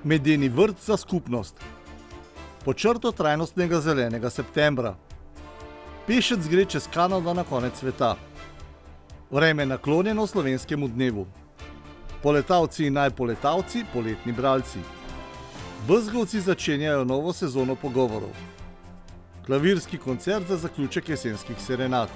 Medeni vrt za skupnost. Pod črto trajnostnega zelenega septembra. Pešec gre čez Kanado na konec sveta. Vreme je naklonjeno slovenskemu dnevu. Poletavci in najpoletavci, poletni bralci. Bezgovci začenjajo novo sezono pogovorov. Klavirski koncert za zaključek jesenskih serenad.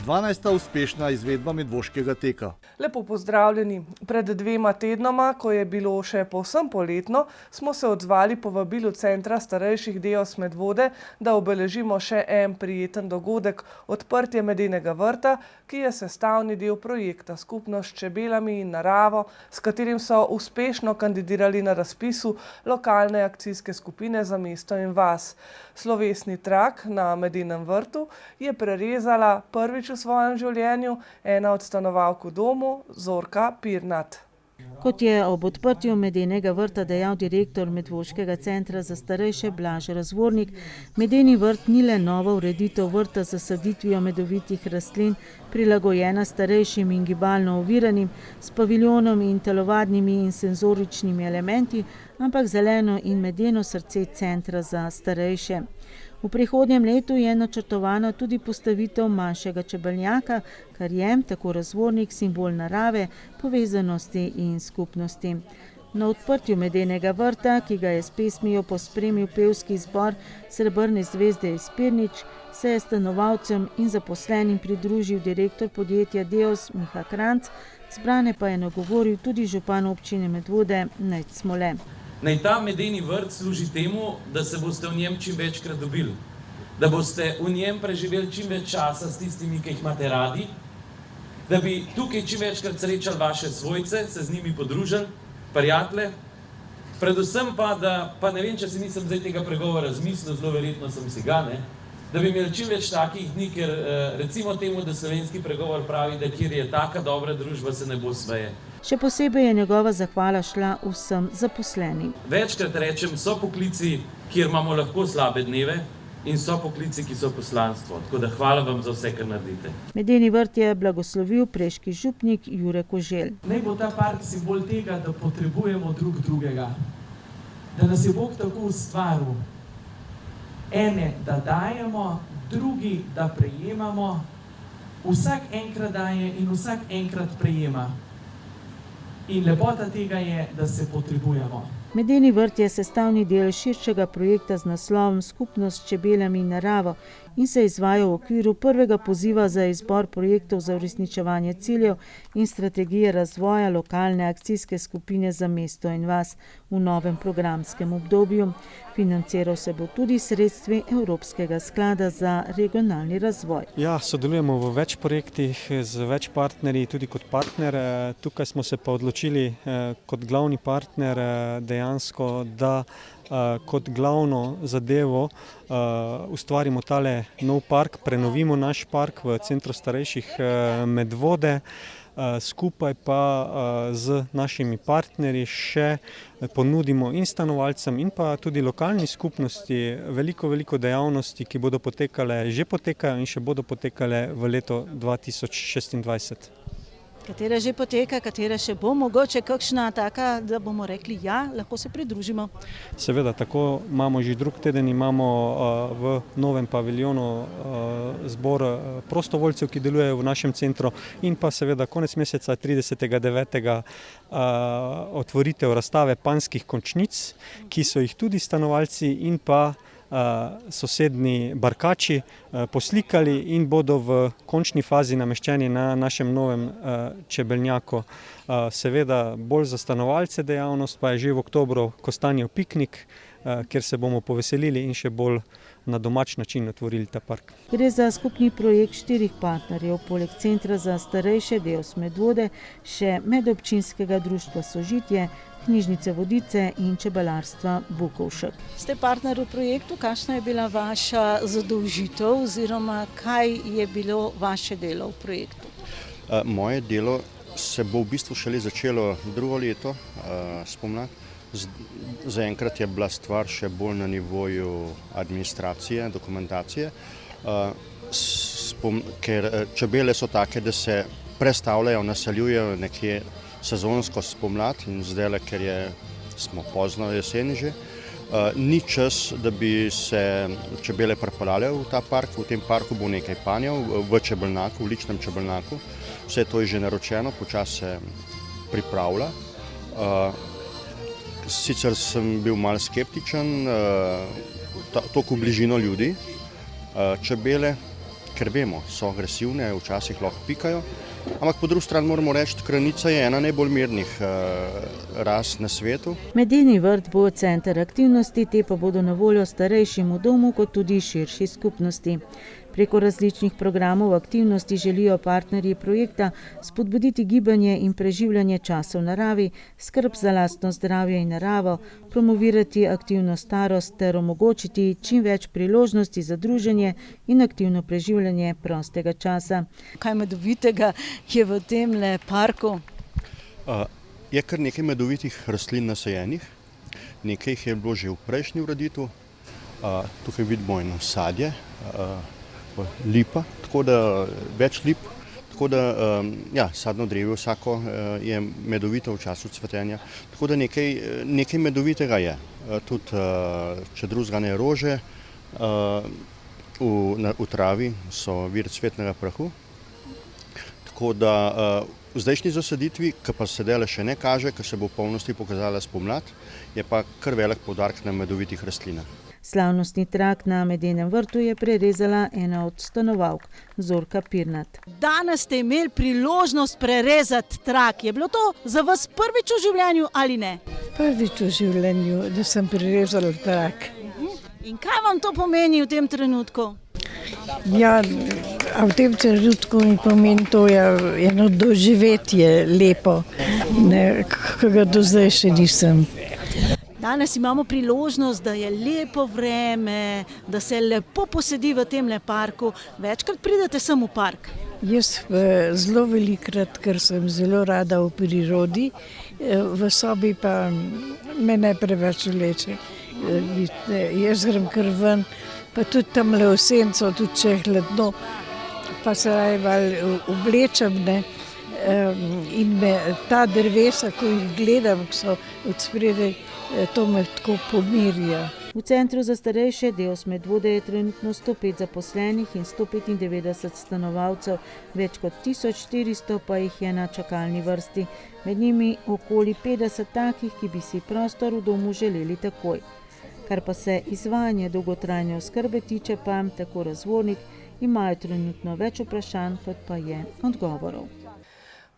12. uspešna izvedba Medvoškega teka. Lepo pozdravljeni. Pred 2 tednoma, ko je bilo še povsem poletno, smo se odzvali povabilu Centra starejših Deos Medvode, da obeležimo še en prijeten dogodek, odprtje Medenega vrta, ki je sestavni del projekta Skupnost s čebelami in naravo, s katerim so uspešno kandidirali na razpisu lokalne akcijske skupine za mesto in vas. Slovesni trak na Medenem vrtu je prerezala prvič v svojem življenju ena od stanovalk v domu, Zorka Pirnat. Kot je ob odprtju Medenega vrta dejal direktor Medvoškega centra za starejše Blaž Razvornik, Medeni vrt ni le nova ureditev vrta z zasaditvijo medovitih rastlin, prilagojena starejšim in gibalno oviranim, s paviljonom in telovadnimi in senzoričnimi elementi, ampak zeleno in medeno srce centra za starejše. V prihodnjem letu je načrtovana tudi postavitev manjšega čebelnjaka, kar je, tako Razvornik, simbol narave, povezanosti in skupnosti. Na odprtju Medenega vrta, ki ga je s pesmijo pospremil pevski zbor Srebrne zvezde iz Pirnič, se je stanovalcem in zaposlenim pridružil direktor podjetja Deos Miha Kranjc, zbrane pa je nagovoril tudi župan občine Medvode Nejc Smole. Naj ta Medeni vrt služi temu, da se boste v njem čim večkrat dobili, da boste v njem preživeli čim več časa s tistimi, ki jih imate radi, da bi tukaj čim večkrat srečali vaše svojce, se z njimi podružili, prijatelje, predvsem pa, pa ne vem, če si nisem zdaj tega pregovora zmislil, zelo verjetno sem si ga, da bi imeli čim več takih dni, ker recimo temu, da slovenski pregovor pravi, da kjer je taka dobra družba, se ne bo sveje. Še posebej je njegova zahvala šla vsem zaposlenim. Večkrat rečem, so poklici, kjer imamo lahko slabe dneve, in so poklici, ki so poslanstvo. Tako da hvala vam za vse, kar naredite. Medeni vrt je blagoslovil preški župnik Jure Koželj. Naj bo ta park simbol tega, da potrebujemo drug drugega. Da nas je Bog tako ustvaril. Ene, da dajemo, drugi, da prejemamo. Vsak enkrat daje in vsak enkrat prejema. In lepota tega je, da se potrebujemo. Medeni vrt je sestavni del širšega projekta z naslovom Skupnost s čebelami in naravo in se izvaja v okviru prvega poziva za izbor projektov za uresničevanje ciljev in strategije razvoja lokalne akcijske skupine za mesto in vas v novem programskem obdobju. Financiral se bo tudi sredstvi Evropskega sklada za regionalni razvoj. Ja, sodelujemo v več projektih z več partnerji, tudi kot partner. Tukaj smo se pa odločili kot glavni partner dejansko, da kot glavno zadevo ustvarimo tale nov park, prenovimo naš park v Centru starejših Medvode, skupaj pa z našimi partnerji še ponudimo in stanovalcem in pa tudi lokalni skupnosti veliko dejavnosti, ki bodo potekale, že potekajo in še bodo potekale v letu 2026. Katera že poteka, katera še bo, mogoče kakšna taka, da bomo rekli ja, lahko se pridružimo. Seveda, tako imamo že drug teden, imamo v novem paviljonu zbor prostovoljcev, ki delujejo v našem centru in pa seveda konec meseca 30.9. Otvoritev razstave panjskih končnic, ki so jih tudi stanovalci in pa sosednji barkači poslikali in bodo v končni fazi nameščeni na našem novem čebelnjaku. Seveda bolj za stanovalce dejavnost pa je že v oktobru Kostanjev piknik, kjer se bomo poveselili in še bolj na domač način otvorili ta park. Gre za skupni projekt 4 partnerjev, poleg Centra za starejše Deos Medvode, še medobčinskega društva Sožitje, Knjižnice Vodice in čebelarstva Bukovšek. Ste partner v projektu, kakšna je bila vaša zadolžitev oziroma kaj je bilo vaše delo v projektu? Moje delo se bo v bistvu šele začelo drugo leto, spomladi. Zaenkrat je bila stvar še bolj na nivoju administracije, dokumentacije, ker čebele so take, da se prestavljajo, naseljujejo nekje sezonsko spomladi in zdaj, ker je smo pozno jeseni že. Ni čas, da bi se čebele pripeljale v ta park. V tem parku bo nekaj panjev v čebelnjaku, v ličnem čebelnjaku. Vse to je že naročeno, počasi se pripravlja. Sicer sem bil malo skeptičen, toliko bližino ljudi, čebele, ker vemo, so agresivne, včasih lahko pikajo. Ampak po drugi strani moramo reči, da kranica je ena najbolj mirnih ras na svetu. Medeni vrt bo center aktivnosti, te pa bodo na voljo starejšim v domu kot tudi širši skupnosti. Preko različnih programov aktivnosti želijo partnerji projekta spodbuditi gibanje in preživljanje časa v naravi, skrb za lastno zdravje in naravo, promovirati aktivno starost ter omogočiti čim več priložnosti za druženje in aktivno preživljanje prostega časa. Kaj medovitega je v temle parku? Je kar nekaj medovitih rastlin nasajenih, nekaj jih je bilo že v prejšnji ureditvi. Tukaj vidimo eno sadje, lipa, tako da več lip, tako da sadno drevje vsako je medovito v času cvetenja, tako da nekaj medovitega je. Tudi, če drugega ne, rože v travi so vir cvetnega prahu, tako da v zdajšnji zasaditvi, ki pa se dela še ne kaže, ki se bo v polnosti pokazala spomlad, je pa kar velik poudarek na medovitih rastlinah. Slavnostni trak na Medenem vrtu je prerezala ena od stanovalk, Zorka Pirnat. Danes ste imeli priložnost prerezati trak. Je bilo to za vas prvič v življenju ali ne? Prvič v življenju, da sem prerezala trak. In kaj vam to pomeni v tem trenutku? Ja, v tem trenutku mi pomeni to eno doživetje lepo, ki ga do zdaj še nisem. Danes imamo priložnost, da je lepo vreme, da se lepo posedi v temle parku. Večkrat pridete sem v park? Jaz zelo velikrat, ker sem zelo rada v prirodi, v sobi pa me ne preveč vleče. Jaz grem kar ven, pa tudi tamle v senco, tudi če je hladno, pa se oblečem, in me ta drevesa, ko jih gledam, ki so od spredaj, to me tako pomirja. V Centru za starejše Deos Medvode je trenutno 105 zaposlenih in 195 stanovalcev, več kot 1400 pa jih je na čakalni vrsti. Med njimi okoli 50 takih, ki bi si prostor v domu želeli takoj. Kar pa se izvajanje dolgotrajne oskrbe tiče, pa tako razvornik imajo trenutno več vprašanj, kot pa je odgovorov.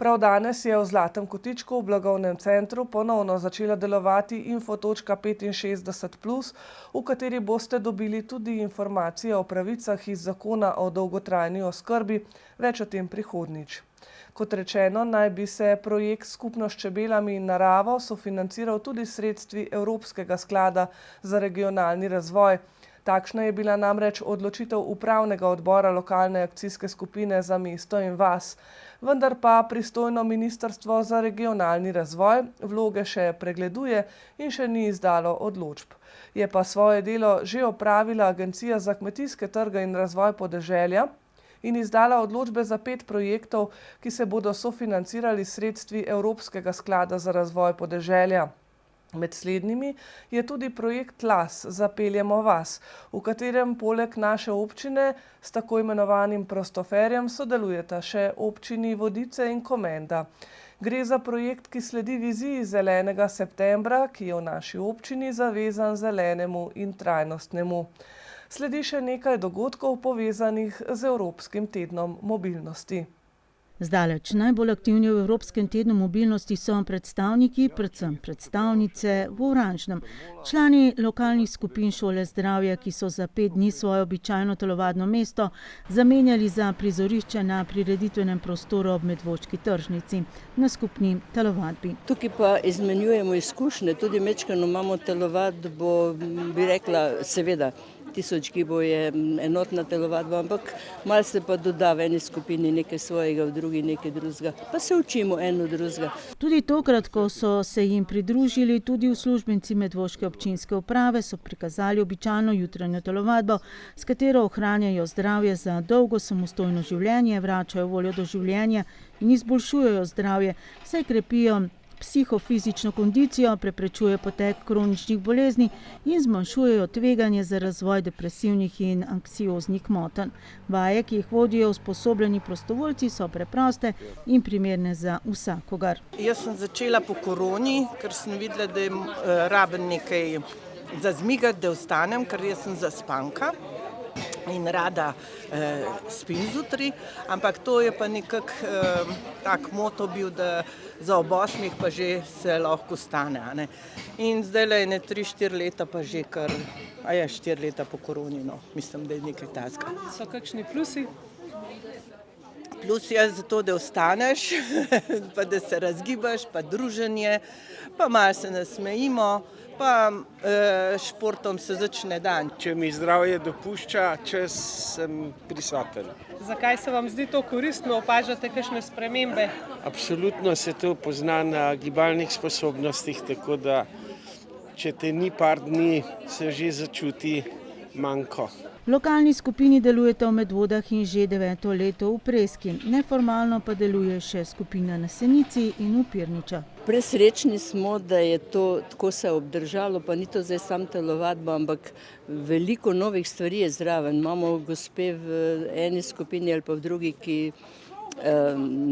Prav danes je v Zlatem kotičku v blagovnem centru ponovno začela delovati Info.65+, v kateri boste dobili tudi informacije o pravicah iz zakona o dolgotrajni oskrbi, več o tem prihodnjič. Kot rečeno, naj bi se projekt Skupno s čebelami in naravo sofinanciral tudi s sredstvi Evropskega sklada za regionalni razvoj. Takšna je bila namreč odločitev upravnega odbora lokalne akcijske skupine za mesto in vas. Vendar pa pristojno Ministrstvo za regionalni razvoj vloge še pregleduje in še ni izdalo odločb. Je pa svoje delo že opravila Agencija za kmetijske trge in razvoj podeželja in izdala odločbe za 5 projektov, ki se bodo sofinancirali s sredstvi Evropskega sklada za razvoj podeželja. Med slednjimi je tudi projekt LAS Zapeljemo vas, v katerem poleg naše občine s tako imenovanim prostoferjem sodelujeta še občini Vodice in Komenda. Gre za projekt, ki sledi viziji zelenega septembra, ki je v naši občini zavezan zelenemu in trajnostnemu. Sledi še nekaj dogodkov povezanih z Evropskim tednom mobilnosti. Zdaleč najbolj aktivni v Evropskem tednu mobilnosti so predstavniki, predvsem predstavnice v oranžnem. Člani lokalnih skupin Šole zdravja, ki so za 5 dni svoje običajno telovadno mesto zamenjali za prizorišče na prireditvenem prostoru ob Medvoški tržnici na skupni telovadbi. Tukaj pa izmenjujemo izkušnje, tudi mečkano imamo telovadbo, bi rekla, seveda, 1000 gibov je enotna telovadba, ampak malo se pa doda v eni skupini nekaj svojega, v drugi nekaj drugega, pa se učimo eno drugega. Tudi tokrat, ko so se jim pridružili tudi uslužbenci Medvoške občinske uprave, so prikazali običajno jutranjo telovadbo, s katero ohranjajo zdravje za dolgo samostojno življenje, vračajo voljo do življenja in izboljšujejo zdravje, saj krepijo psihofizično kondicijo, preprečuje potek kroničnih bolezni in zmanjšujejo tveganje za razvoj depresivnih in anksioznih motenj. Vaje, ki jih vodijo usposobljeni prostovoljci, so preproste in primerne za vsakogar. Jaz sem začela po koroni, ker sem videla, da je raben nekaj zazmigati, da ostanem, ker jaz sem zaspanka in rada spim zjutraj, ampak to je pa nekako tak moto bil, da za ob 8 pa že se lahko stane. Ne? In zdaj je 3-4 leta pa že kar, 4 leta po koroni, no, mislim, da je nekaj takega. So kakšni plusi? Plus je zato, da ostaneš, pa da se razgibaš, pa druženje, pa malo se nasmejimo, pa športom se začne dan. Če mi zdravje dopušča, čas sem prisoten. Zakaj se vam zdi to koristno? Opažate kakšne spremembe? Absolutno se to pozna na gibalnih sposobnostih, tako da če te ni par dni, se že začuti manjko. V lokalni skupini delujete v Medvodah in že 9. leto v Preski. Neformalno pa deluje še skupina na Senici in v Pirniča. Presrečni smo, da je to tako se obdržalo, pa ni to zdaj sam telovadba, ampak veliko novih stvari je zraven. Imamo gospe v eni skupini ali pa v drugi, ki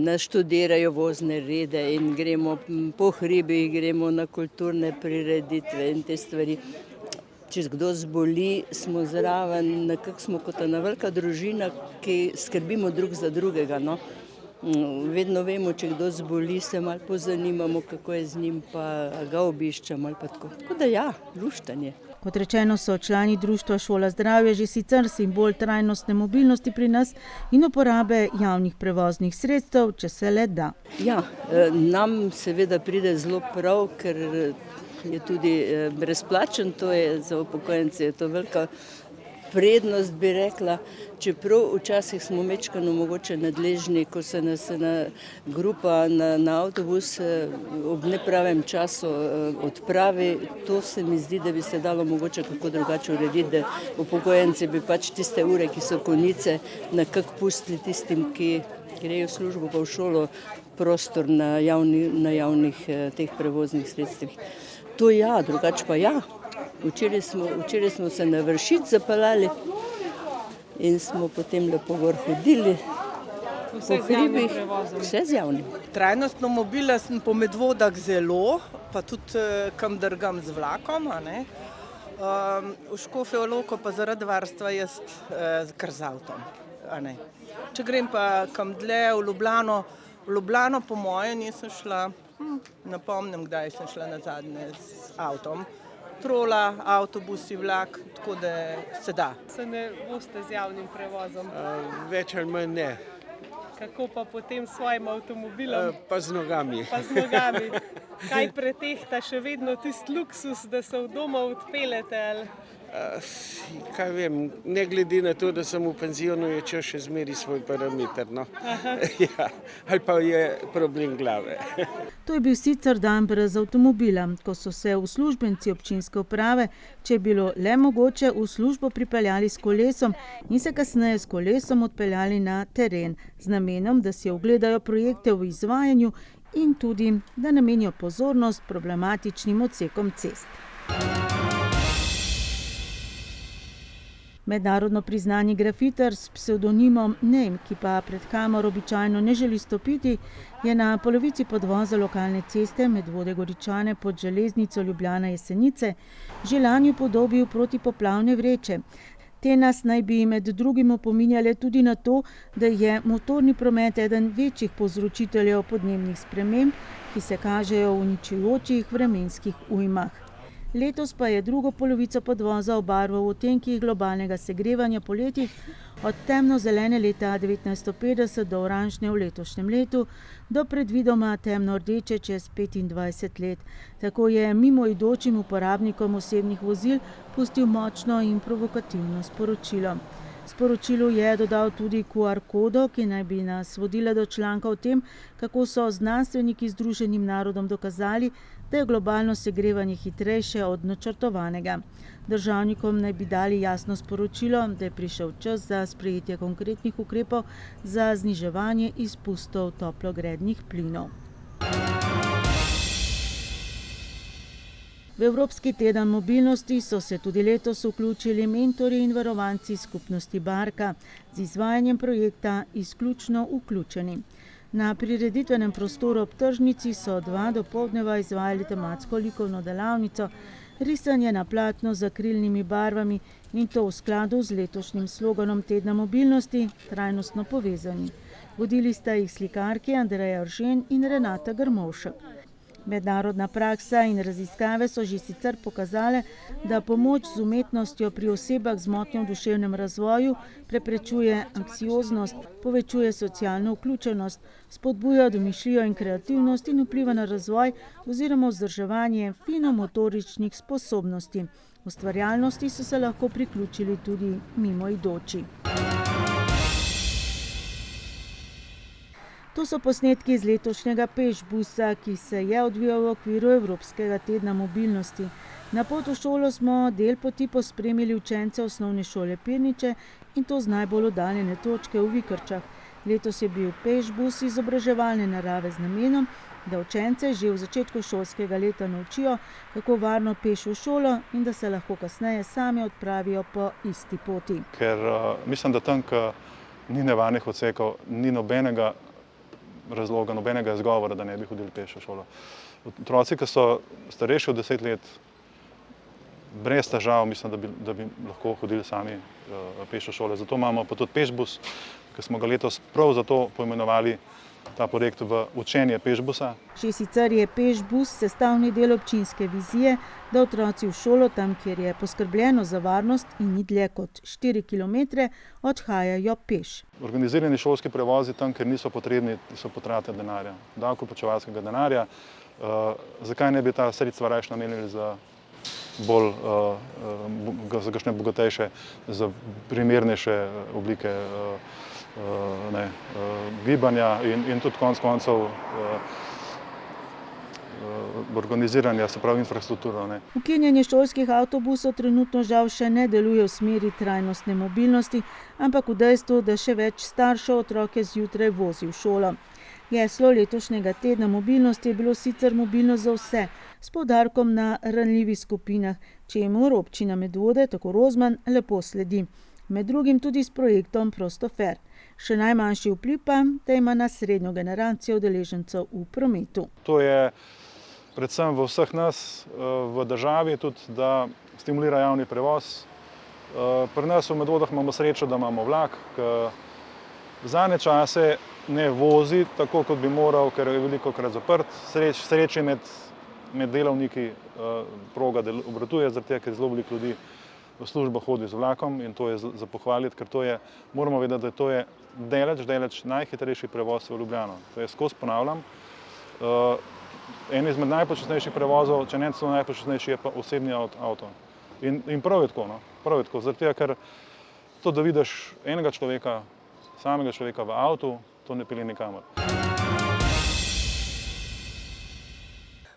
naštudirajo vozne rede in gremo po hribih, gremo na kulturne prireditve in te stvari. Če kdo zboli, smo zraven, nekako smo kot ena velika družina, ki skrbimo drug za drugega. No? Vedno vemo, če kdo zboli, se malo pozanimamo, kako je z njim, pa ga obiščemo ali pa tako. Tako da ja, luštanje. Kot rečeno, so člani društva Šola zdravja že sicer simbol trajnostne mobilnosti pri nas in uporabe javnih prevoznih sredstev, če se le da. Ja, nam seveda pride zelo prav, ker je tudi brezplačen, to je za upokojence, je to velika prednost, bi rekla, čeprav včasih smo mečkano mogoče nadležni, ko se nas ena grupa na avtobus ob nepravem času odpravi, to se mi zdi, da bi se dalo mogoče kako drugače urediti, da upokojenci bi pač tiste ure, ki so konice, nekako pustili tistim, ki grejo v službo pa v šolo, prostor na javnih teh prevoznih sredstvih. To ja, drugače pa ja. Včeraj smo se na Vršič zapeljali in smo potem lepo gor hodili. Vse z javnim prevozom. Vse z javnim. Trajnostno mobila sem po Medvodah zelo, pa tudi kam drgam z vlakom. V Škofjo Loko pa zaradi varstva jaz kar z avtom. Če grem pa kam dlje v Ljubljano po moje nisem šla, ne pomnim, kdaj sem šla nazadnje z avtom. Trola, avtobusi, vlak, tako da se da. Se ne boste z javnim prevozom? Več ali manj ne. Kako pa potem s svojim avtomobilom? Pa z nogami. Kaj pretehta še vedno tisti luksus, da se od doma odpeljete? Kaj vem, ne glede na to, da sem v penzionu, je čas še zmeri svoj parameter. No? Ja, ali pa je problem glave. To je bil sicer dan brez avtomobila, ko so se uslužbenci občinske uprave, če je bilo le mogoče, v službo pripeljali s kolesom in se kasneje s kolesom odpeljali na teren z namenom, da si ogledajo projekte v izvajanju in tudi, da namenijo pozornost problematičnim odsekom cest. Mednarodno priznani grafiter s psevdonimom Name, ki pa pred kamero običajno ne želi stopiti, je na polovici podvoza lokalne ceste Medvode Goričane pod železnico Ljubljana Jesenice že lani upodobil protipoplavne vreče. Te nas naj bi med drugim opominjale tudi na to, da je motorni promet eden večjih povzročiteljev podnebnih sprememb, ki se kažejo v uničujočih vremenskih ujmah. Letos pa je drugo polovico podvoza obarval v odtenkih globalnega segrevanja poleti od temno-zelene leta 1950 do oranžne v letošnjem letu, do predvidoma temno-rdeče čez 25 let. Tako je mimoidočim uporabnikom osebnih vozil pustil močno in provokativno sporočilo. Sporočilu je dodal tudi QR kodo, ki naj bi nas vodila do članka o tem, kako so znanstveniki Združenim narodom dokazali, da je globalno segrevanje hitrejše od načrtovanega. Državnikom naj bi dali jasno sporočilo, da je prišel čas za sprejetje konkretnih ukrepov za zniževanje izpustov toplogrednih plinov. V Evropski teden mobilnosti so se tudi letos vključili mentorji in varovanci skupnosti Barka z izvajanjem projekta Izključno vključeni. Na prireditvenem prostoru ob tržnici so 2 dopoldneva izvajali tematsko likovno delavnico, risanje na platno z akrilnimi barvami in to v skladu z letošnjim sloganom Tedna mobilnosti trajnostno povezani. Vodili sta jih slikarki Andreja Eržen in Renata Grmovšek. Mednarodna praksa in raziskave so že sicer pokazale, da pomoč z umetnostjo pri osebah z motnjo v duševnem razvoju preprečuje anksioznost, povečuje socialno vključenost, spodbuja domišljijo in kreativnost in vpliva na razvoj oziroma vzdrževanje finomotoričnih sposobnosti. Ustvarjalnosti so se lahko priključili tudi mimoidoči. To so posnetki iz letošnjega pešbusa, ki se je odvijal v okviru Evropskega tedna mobilnosti. Na pot v šolo smo del poti pospremili učence osnovne šole Pirniče in to z najbolj oddaljene točke v Vikrčah. Letos je bil pešbus izobraževalne narave z namenom, da učence že v začetku šolskega leta naučijo, kako varno peš v šolo in da se lahko kasneje sami odpravijo po isti poti. Ker mislim, da tam, ko ni nevarnih odsekov, ni nobenega razloga, nobenega izgovora, da ne bi hodili peš v šolo. Otroci, ki so starejši od 10 let, brez težav, mislim, da bi lahko hodili sami peš v šolo. Zato imamo pa tudi pešbus, ki smo ga letos prav zato poimenovali ta projekt v učenje pešbusa. Že sicer je pešbus sestavni del občinske vizije, da otroci v šolo, tam kjer je poskrbljeno za varnost in ni dlje kot 4 km, odhajajo peš. Organizirani šolski prevozi tam, kjer niso potrebni, so potrate denarja, davkoplačevalskega denarja. Zakaj ne bi ta sredstva raje namenili za bolj za kakšne bogatejše, za primernejše oblike gibanja in tudi konec koncev organiziranja, se pravi infrastrukturo. Ukinjanje šolskih avtobusov trenutno žal še ne deluje v smeri trajnostne mobilnosti, ampak v dejstvu, da še več staršev otroke zjutraj vozi v šolo. Geslo letošnjega tedna mobilnosti je bilo sicer mobilnost za vse, s poudarkom na ranljivih skupinah, čemur občina Medvode, tako Rozman, lepo sledi. Med drugim tudi s projektom Prostofer. Še najmanjši vpliv pa, da ima na srednjo generacijo udeležencev v prometu. To je predvsem v vseh nas v državi tudi, da stimulira javni prevoz. Pri nas v Medvodah imamo srečo, da imamo vlak, ki zadnje čase ne vozi tako, kot bi moral, ker je velikokrat zaprt. Sreče med delavniki proga obratuje, zaradi tega, ker zelo veliko ljudi v službo hodi z vlakom in to je za pohvaliti, ker to je, moramo vedeti, da to je daleč najhitrejši prevoz v Ljubljano. To je skozi ponavljam. En izmed najpočasnejših prevozov, če ne celo najpočasnejši, je pa osebni avto. In prav je tako, zaradi tega, ker to, da vidiš enega človeka, samega človeka v avtu, to ne pelje nikamor.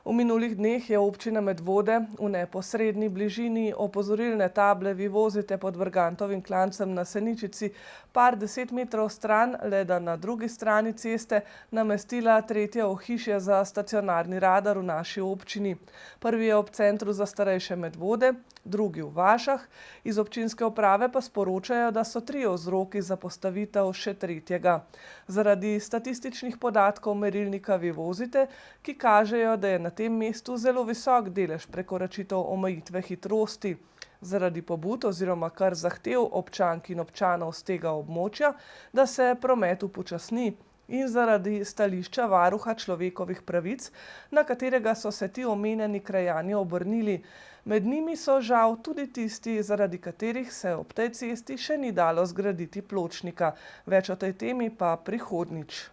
V minulih dneh je občina Medvode v neposredni bližini opozorilne table Vi vozite pod Vrgantovim klancem na Seničici par 10 metrov stran, le da na drugi strani ceste namestila tretje ohišje za stacionarni radar v naši občini. Prvi je ob centru za starejše Medvode, drugi v Vašah, iz občinske uprave pa sporočajo, da so 3 vzroki za postavitev še tretjega. Zaradi statističnih podatkov merilnika Vi vozite, ki kažejo, da je na tem mestu zelo visok delež prekoračitev omejitve hitrosti. Zaradi pobud oziroma kar zahtev občank in občanov z tega območja, da se promet upočasni, in zaradi stališča varuha človekovih pravic, na katerega so se ti omenjeni krajani obrnili. Med njimi so žal tudi tisti, zaradi katerih se ob tej cesti še ni dalo zgraditi pločnika. Več o tej temi pa prihodnjič.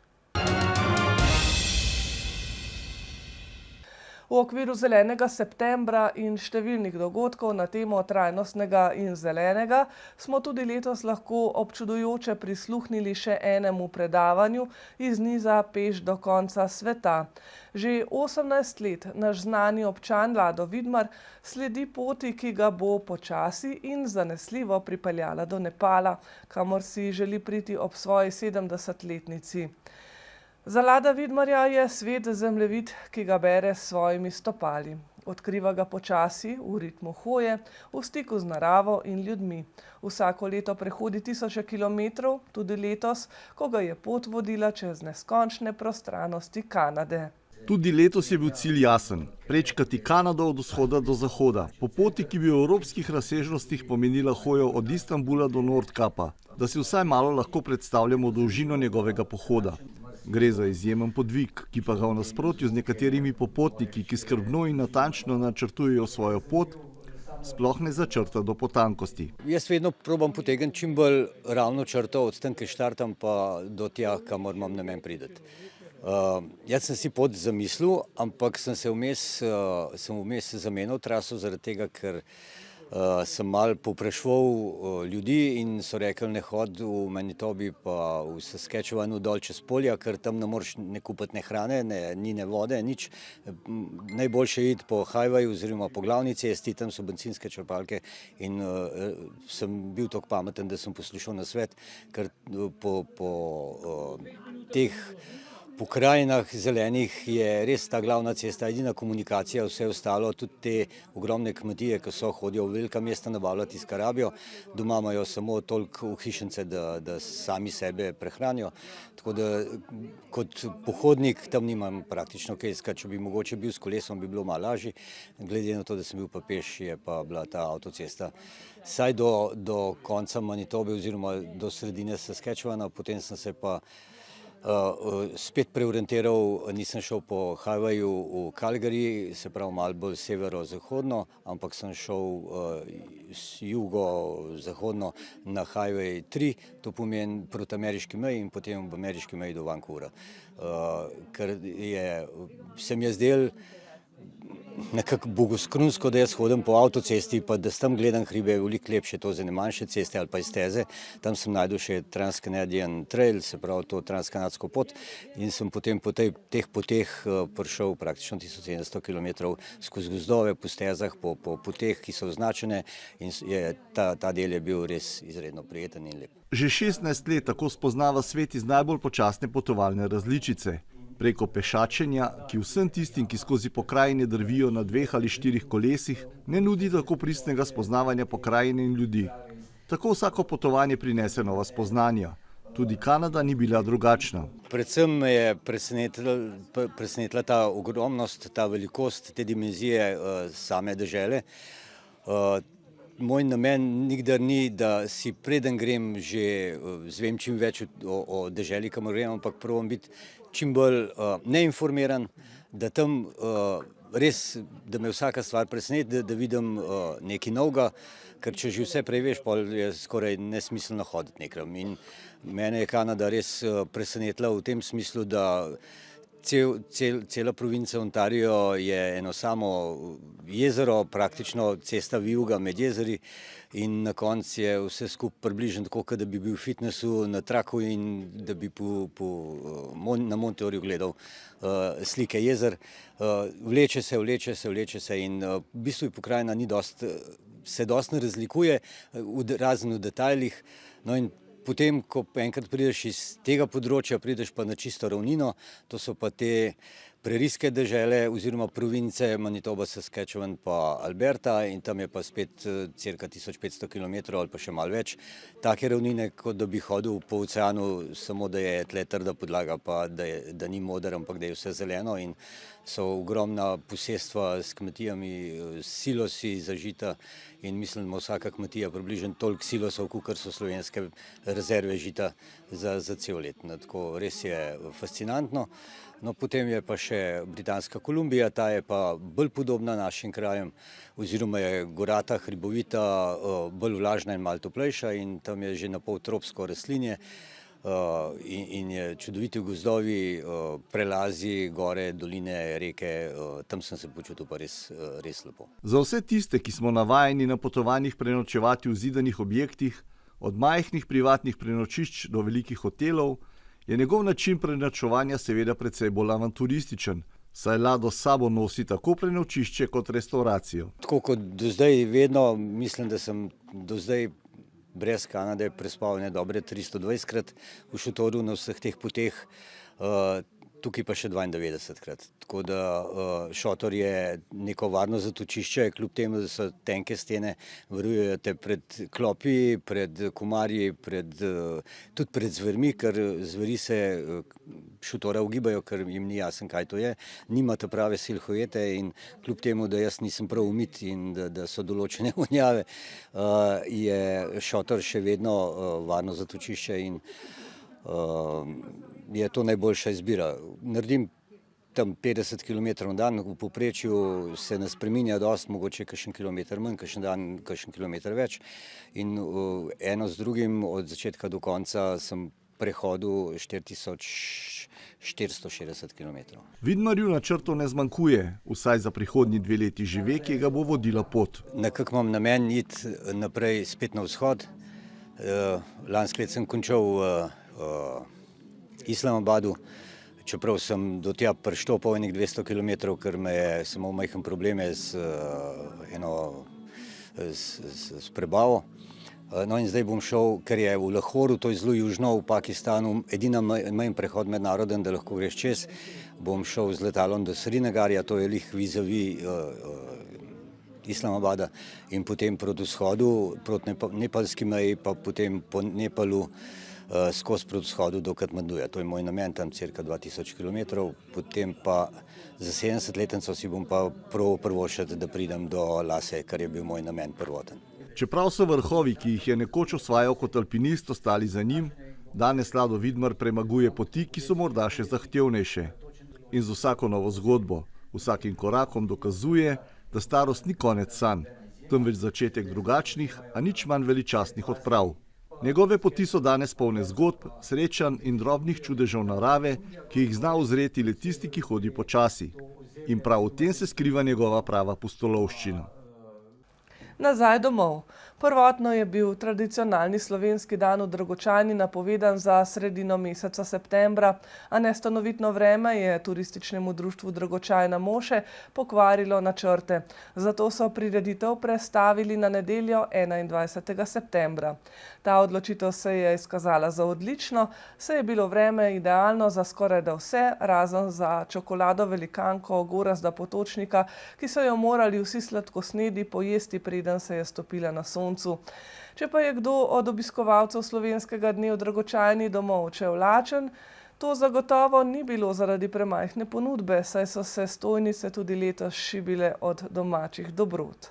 V okviru Zelenega septembra in številnih dogodkov na temo trajnostnega in zelenega smo tudi letos lahko občudujoče prisluhnili še enemu predavanju iz niza Peš do konca sveta. Že 18 let naš znani občan Lado Vidmar sledi poti, ki ga bo počasi in zanesljivo pripeljala do Nepala, kamor si želi priti ob svoji 70-letnici. Za Lada Vidmarja je svet zemljevid, ki ga bere s svojimi stopali. Odkriva ga počasi, v ritmu hoje, v stiku z naravo in ljudmi. Vsako leto prehodi tisoče kilometrov, tudi letos, ko ga je pot vodila čez neskončne prostranosti Kanade. Tudi letos je bil cilj jasen, prečkati Kanado od vzhoda do zahoda, po poti, ki bi v evropskih razsežnostih pomenila hojo od Istanbula do Nordkapa, da si vsaj malo lahko predstavljamo dolžino njegovega pohoda. Gre za izjemen podvig, ki pa ga v nasprotju z nekaterimi popotniki, ki skrbno in natančno načrtujejo svojo pot, sploh ne začrta do potankosti. Jaz vedno probam potegniti čim bolj ravno črto od tam, kjer štartam, pa do tja, kamor imam namen priti. Jaz sem si pot zamislil, ampak sem vmes zamenjal traso zaradi tega, ker sem malo povpraševal ljudi in so rekli, ne hodi v Manitobi pa v Saskatchewanu dol čez polja, ker tam ne moreš ne kupiti ne hrane, ni ne vode, nič. Najboljše je iti po highwayu oziroma po glavni cesti, tam so bencinske črpalke in sem bil tako pameten, da sem poslušal nasvet, ker po teh pokrajinah zelenih je res ta glavna cesta, edina komunikacija, vse ostalo, tudi te ogromne kmetije, ki hodijo v velika mesta nabavljati iz Karabijo, doma imajo samo toliko v hišnice, da sami sebe prehranijo. Tako da kot pohodnik tam nimam praktično kaj iskati, če bi mogoče bil s kolesom, bi bilo malo lažje, glede na to, da sem bil pa peš, je pa bila ta avtocesta saj do konca Manitobe oziroma do sredine Saskatchewana, potem sem se pa spet preorientiral, nisem šel po highwayu v Calgary, se pravi malo bolj severo-zahodno, ampak sem šel jugo-zahodno na highway 3, to pomeni proti ameriški meji in potem v ameriški meji do Vancouvra. Ker se mi je zdel nekako bogoskrunsko, da jaz hodim po avtocesti, pa da tam gledam hribe, je veliko lepše to za manjše ceste ali pa iz steze. Tam sem najdel še Trans-Canadian Trail, se pravi to transkanadsko pot, in sem potem po teh poteh prišel praktično 1700 km skozi gozdove, po stezah, po poteh, ki so označene, in ta del je bil res izredno prijeten in lep. Že 16 let tako spoznava svet iz najbolj počasne potovalne različice. Preko pešačenja, ki vsem tistim, ki skozi pokrajine drvijo na 2 ali 4 kolesih, ne nudi tako pristnega spoznavanja pokrajine in ljudi. Tako vsako potovanje prinese nova spoznanja. Tudi Kanada ni bila drugačna. Predvsem me je presenetila ta ogromnost, ta velikost, te dimenzije same dežele. Moj namen nikdar ni, da si preden grem že zvem čim več o deželi, kamor grem, ampak probam biti čim bolj neinformiran, da tam res, da me vsaka stvar preseneti, da vidim nekaj novega, ker če že vse prej veš, pa je skoraj nesmiselno hoditi nekam. In mene je Kanada res presenetila v tem smislu, da cela provinca Ontario je eno samo jezero, praktično cesta vijuga med jezeri, in na koncu je vse skupaj približno tako, kot da bi bil v fitnessu na traku in da bi na monitorju gledal slike jezer. Vleče se in v bistvu pokrajina se dosti ne razlikuje, razen v detajlih. No, in potem, ko enkrat prideš iz tega področja, prideš pa na čisto ravnino, to so pa te preriske dežele oziroma province Manitoba, Saskatchewan pa Alberta, in tam je pa spet cirka 1500 km ali pa še malo več. Take ravnine, kot da bi hodil po oceanu, samo da je tle trda podlaga, pa da ni moder, ampak da je vse zeleno, in so ogromna posestva s kmetijami, silosi za žita, in mislim, da ima vsaka kmetija približno toliko silosov, kakor so slovenske rezerve žita za cel let. Tako res je fascinantno. No, potem je pa še Britanska Kolumbija, ta je pa bolj podobna našim krajem, oziroma je gorata, hribovita, bolj vlažna in malo toplejša, in tam je že napol tropsko rastlinje in je čudoviti gozdovi, prelazi, gore, doline, reke, tam sem se počutil pa res lepo. Za vse tiste, ki smo navajeni na potovanjih prenočevati v zidanih objektih, od majhnih privatnih prenočišč do velikih hotelov, je njegov način prenočevanja seveda precej bolj avanturističen, saj Lado s sabo nosi tako prenočišče kot restauracijo. Tako kot do zdaj vedno, mislim, da sem do zdaj brez Kanade prespal dobre 320krat v šotoru na vseh teh poteh. tukaj pa še 92krat. Tako da šotor je neko varno zatočišče, kljub temu, da so tenke stene, varujejo te pred klopi, pred komarji, tudi pred zvermi, ker zveri se šotora ugibajo, ker jim ni jasen, kaj to je. Nimate prave silhujete in kljub temu, da jaz nisem prav umit in da so določene vonjave, je šotor še vedno varno zatočišče in je to najboljša izbira. Naredim tam 50 km na dan, v povprečju se ne spreminja dosti, mogoče kakšen kilometer manj, kakšen dan, kakšen kilometer več. In eno z drugim, od začetka do konca sem prehodil 4460 km. Vidmarju načrtov ne zmanjkuje, vsaj za prihodnji 2 leti že ve, kje ga bo vodila pot. Nekako imam namen iti naprej spet na vzhod. Lansko leto sem končal v Islamabadu, čeprav sem do tja prištopal enih 200 km, ker sem imel majhen probleme s prebavo. No in zdaj bom šel, ker je v Lahoru, to je zelo južno v Pakistanu, edina manj prehod mednaroden, da lahko greš čez, bom šel z letalom do Srinagarja, to je lih vizavi Islamabada in potem proti vzhodu, proti nepalski meji, pa potem po Nepalu skozi proti vzhodu do Katmanduja. To je moj namen, tam cirka 2000 km, potem pa za 70-letnico si bom pa privoščiti, da pridem do Lase, kar je bil moj namen prvoten. Čeprav so vrhovi, ki jih je nekoč osvajal kot alpinist, ostali za njim, danes Lado Vidmar premaguje poti, ki so morda še zahtevnejše. In z vsako novo zgodbo, vsakim korakom dokazuje, da starost ni konec sanj, temveč začetek drugačnih, a nič manj veličastnih odprav. Njegove poti so danes polne zgodb, srečanj in drobnih čudežev narave, ki jih zna uzreti le tisti, ki hodi počasi. In prav v tem se skriva njegova prava pustolovščina. Nazaj domov. Prvotno je bil tradicionalni slovenski dan v Dragočani napovedan za sredino meseca septembra, a nestanovitno vreme je turističnemu društvu Dragočaj na Moše pokvarilo načrte. Zato so prireditev prestavili na nedeljo 21. septembra. Ta odločitev se je izkazala za odlično, saj je bilo vreme idealno za skorajda vse, razen za čokolado velikanko Gorazda Potočnika, ki so jo morali vsi sladkosnedi pojesti, preden se je stopila na soncu. Če pa je kdo od obiskovalcev slovenskega dne v Dragočani domov odšel lačen, to zagotovo ni bilo zaradi premajhne ponudbe, saj so se stojnice tudi letos šibile od domačih dobrot.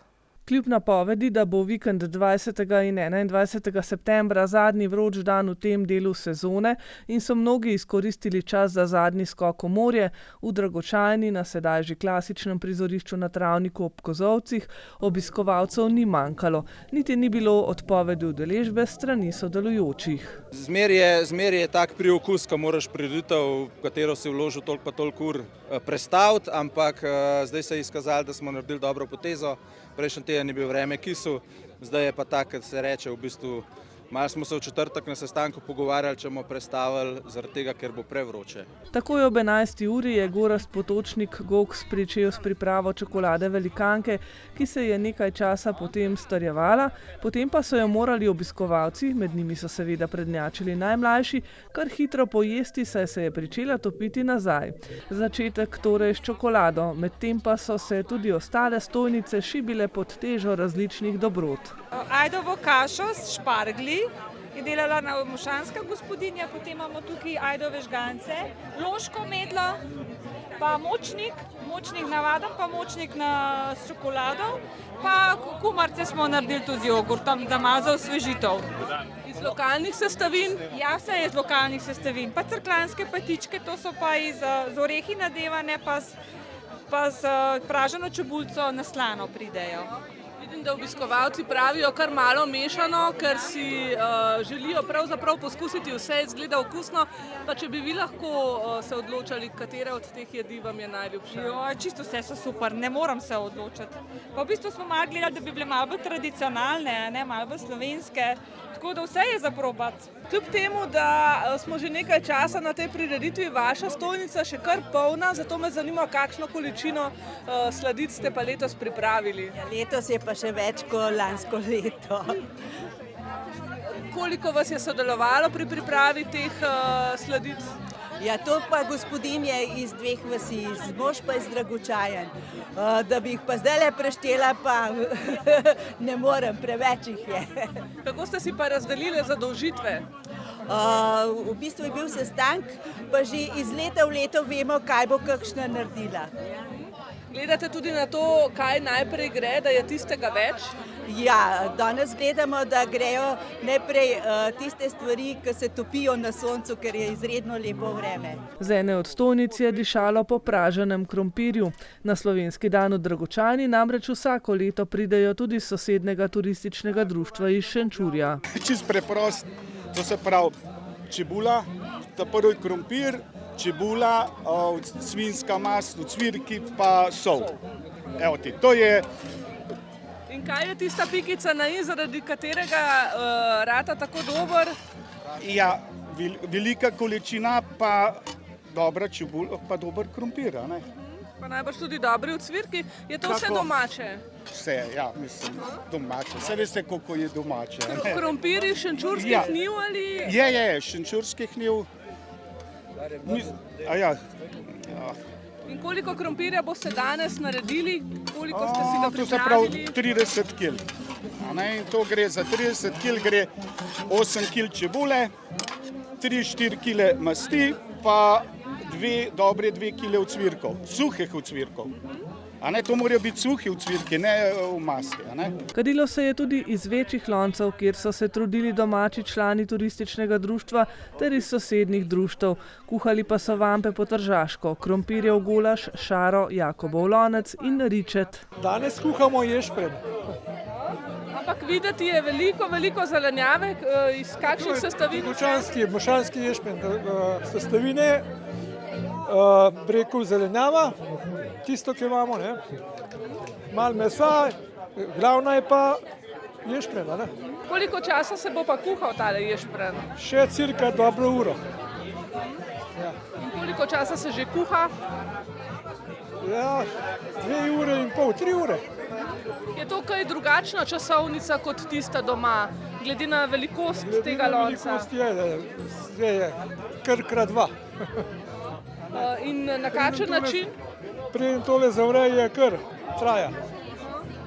Kljub napovedi, da bo vikend 20. in 21. septembra zadnji vroč dan v tem delu sezone in so mnogi izkoristili čas za zadnji skok v morje, v Dragočani na sedaj že klasičnem prizorišču na travniku ob Kozolcih obiskovalcev ni manjkalo, niti ni bilo odpovedi udeležbe strani sodelujočih. Zmer je tak priokus, ko moraš prireditev, v katero si vložil toliko pa toliko ur, prestaviti, ampak zdaj se je izkazalo, da smo naredili dobro potezo. Prejšnji teden je bil vreme kisu, zdaj je pa tako, da se reče, v bistvu, malo smo se v četrtek na sestanku pogovarjali, če bomo prestavili, zaradi tega, ker bo prevroče. Takoj ob 11. uri je Gorazd Potočnik Goks pričel s pripravo čokolade velikanke, ki se je nekaj časa potem strjevala, potem pa so jo morali obiskovalci, med njimi so seveda prednjačili najmlajši, kar hitro pojesti, saj se je pričela topiti nazaj. Začetek torej s čokolado, medtem pa so se tudi ostale stojnice šibile pod težo različnih dobrot. Ajdovo kašo s šparglji je delala mošanska gospodinja, potem imamo tukaj ajdove žgance, loško medlo, pa močnik navaden, pa močnik s čokolado, pa kumarce smo naredili tudi z jogurtom, da malo za osvežitev. Iz lokalnih sestavin? Ja, vse je iz lokalnih sestavin, pa crklanske patičke, to so pa iz orehi nadevane, pa s praženo čebulico na slano pridejo. Vidim, da obiskovalci pravijo kar malo mešano, ker si želijo pravzaprav poskusiti vse, izgleda okusno, pa če bi vi lahko se odločali, katera od teh jedi vam je najljubša? Jo, čisto vse so super, ne moram se odločiti. Pa v bistvu smo malo gledali, da bi bile malo bolj tradicionalne, malo bolj slovenske, tako da vse je za probati. Kljub temu, da smo že nekaj časa na tej prireditvi, vaša stojnica še kar polna, zato me zanima, kakšno količino sladic ste pa letos pripravili. Ja, letos je pa še več kot lansko leto. Koliko vas je sodelovalo pri pripravi teh sladic? Ja, to pa gospodin je iz 2 vasi, mož pa iz Dragočajen. Da bi jih pa zdaj preštela, pa ne morem, preveč jih je. Kako ste si pa razdelili zadolžitve? V bistvu je bil sestank, pa že iz leta v leto vemo, kaj bo kakšna naredila. Gledate tudi na to, kaj najprej gre, da je tistega več? Ja, danes gledamo, da grejo najprej tiste stvari, ki se topijo na soncu, ker je izredno lepo vreme. Z ene od stojnic je dišalo po praženem krompirju. Na slovenski dan v Dragočani namreč vsako leto pridejo tudi iz sosednjega turističnega društva iz Šenčurja. Čist preprost, to se pravi čebula, ta prvi krompir, čebula, svinjska mast, ocvirki pa sol. Evo ti, to je. In kaj je tista pikica na i, zaradi katerega rata tako dober? Ja, velika količina pa dobra čebula, pa dober krompir, a ne? Pa najbrž tudi dobri ocvirki. Je to vse domače? Vse, ja, mislim, domače. Vse veste, koliko je domače. Krompiri šenčurskih njiv ali? Je, šenčurskih njiv. In koliko krompirja boste danes naredili? Koliko ste si ga pripravili? To se pravi 30 kil. To gre za 30 kil, gre 8 kil čebule, 3-4 kile masti, pa dobre 2 kile ocvirkov, suhih ocvirkov. To morajo biti suhi ocvirki, ne v masti. Kadilo se je tudi iz večjih loncev, kjer so se trudili domači člani turističnega društva ter iz sosednjih društev. Kuhali pa so vampe po tržaško, krompirjev golaž, šaro, Jakobov lonec in ričet. Danes kuhamo ješprenj. Ampak videti je veliko zelenjave, iz kakšnih sestavin? Mošanski ješprenj sestavine, zelenjava, tisto, ki imamo, malo mesa, glavna je pa ješprenj. Koliko časa se bo pa kuhal tale ješprenj? Še cirka dobro uro. In koliko časa se že kuha? Ja, 2 ure in pol, 3 ure. Je to kaj drugačna časovnica kot tista doma, glede na velikost tega lonca? Velikost je kar krat 2. In na kakšen način? Preden tole zavre, je kar traja.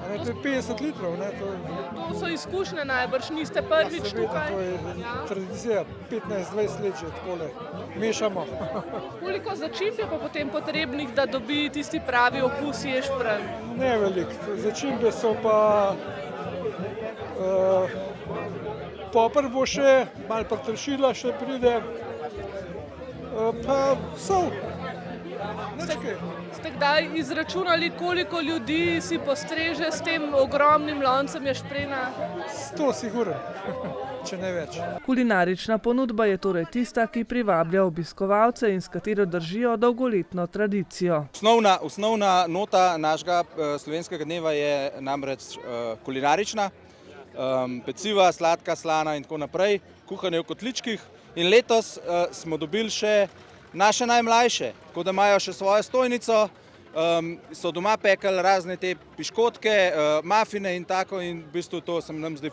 To je 50 litrov. To so izkušnje najbrž, niste prvič tukaj? To je tradicija, 15-20 let že takole mešamo. Koliko začimb je pa potem potrebnih, da dobi tisti pravi okus ješprenj? Ne veliko. Začimbe so pa poper bo še, malo peteršilja še pride, pa sol. Ste kdaj izračunali, koliko ljudi si postreže s tem ogromnim loncem ješprena? 100 sigurno, če ne več. Kulinarična ponudba je torej tista, ki privablja obiskovalce in s katero držijo dolgoletno tradicijo. Osnovna nota našega slovenskega dneva je namreč kulinarična. Peciva, sladka, slana in tako naprej, kuhanje v kotličkih. In letos smo dobili še naše najmlajše, tako da imajo še svojo stojnico, so doma pekali razne te piškotke, mafine in tako, in v bistvu to se nam zdi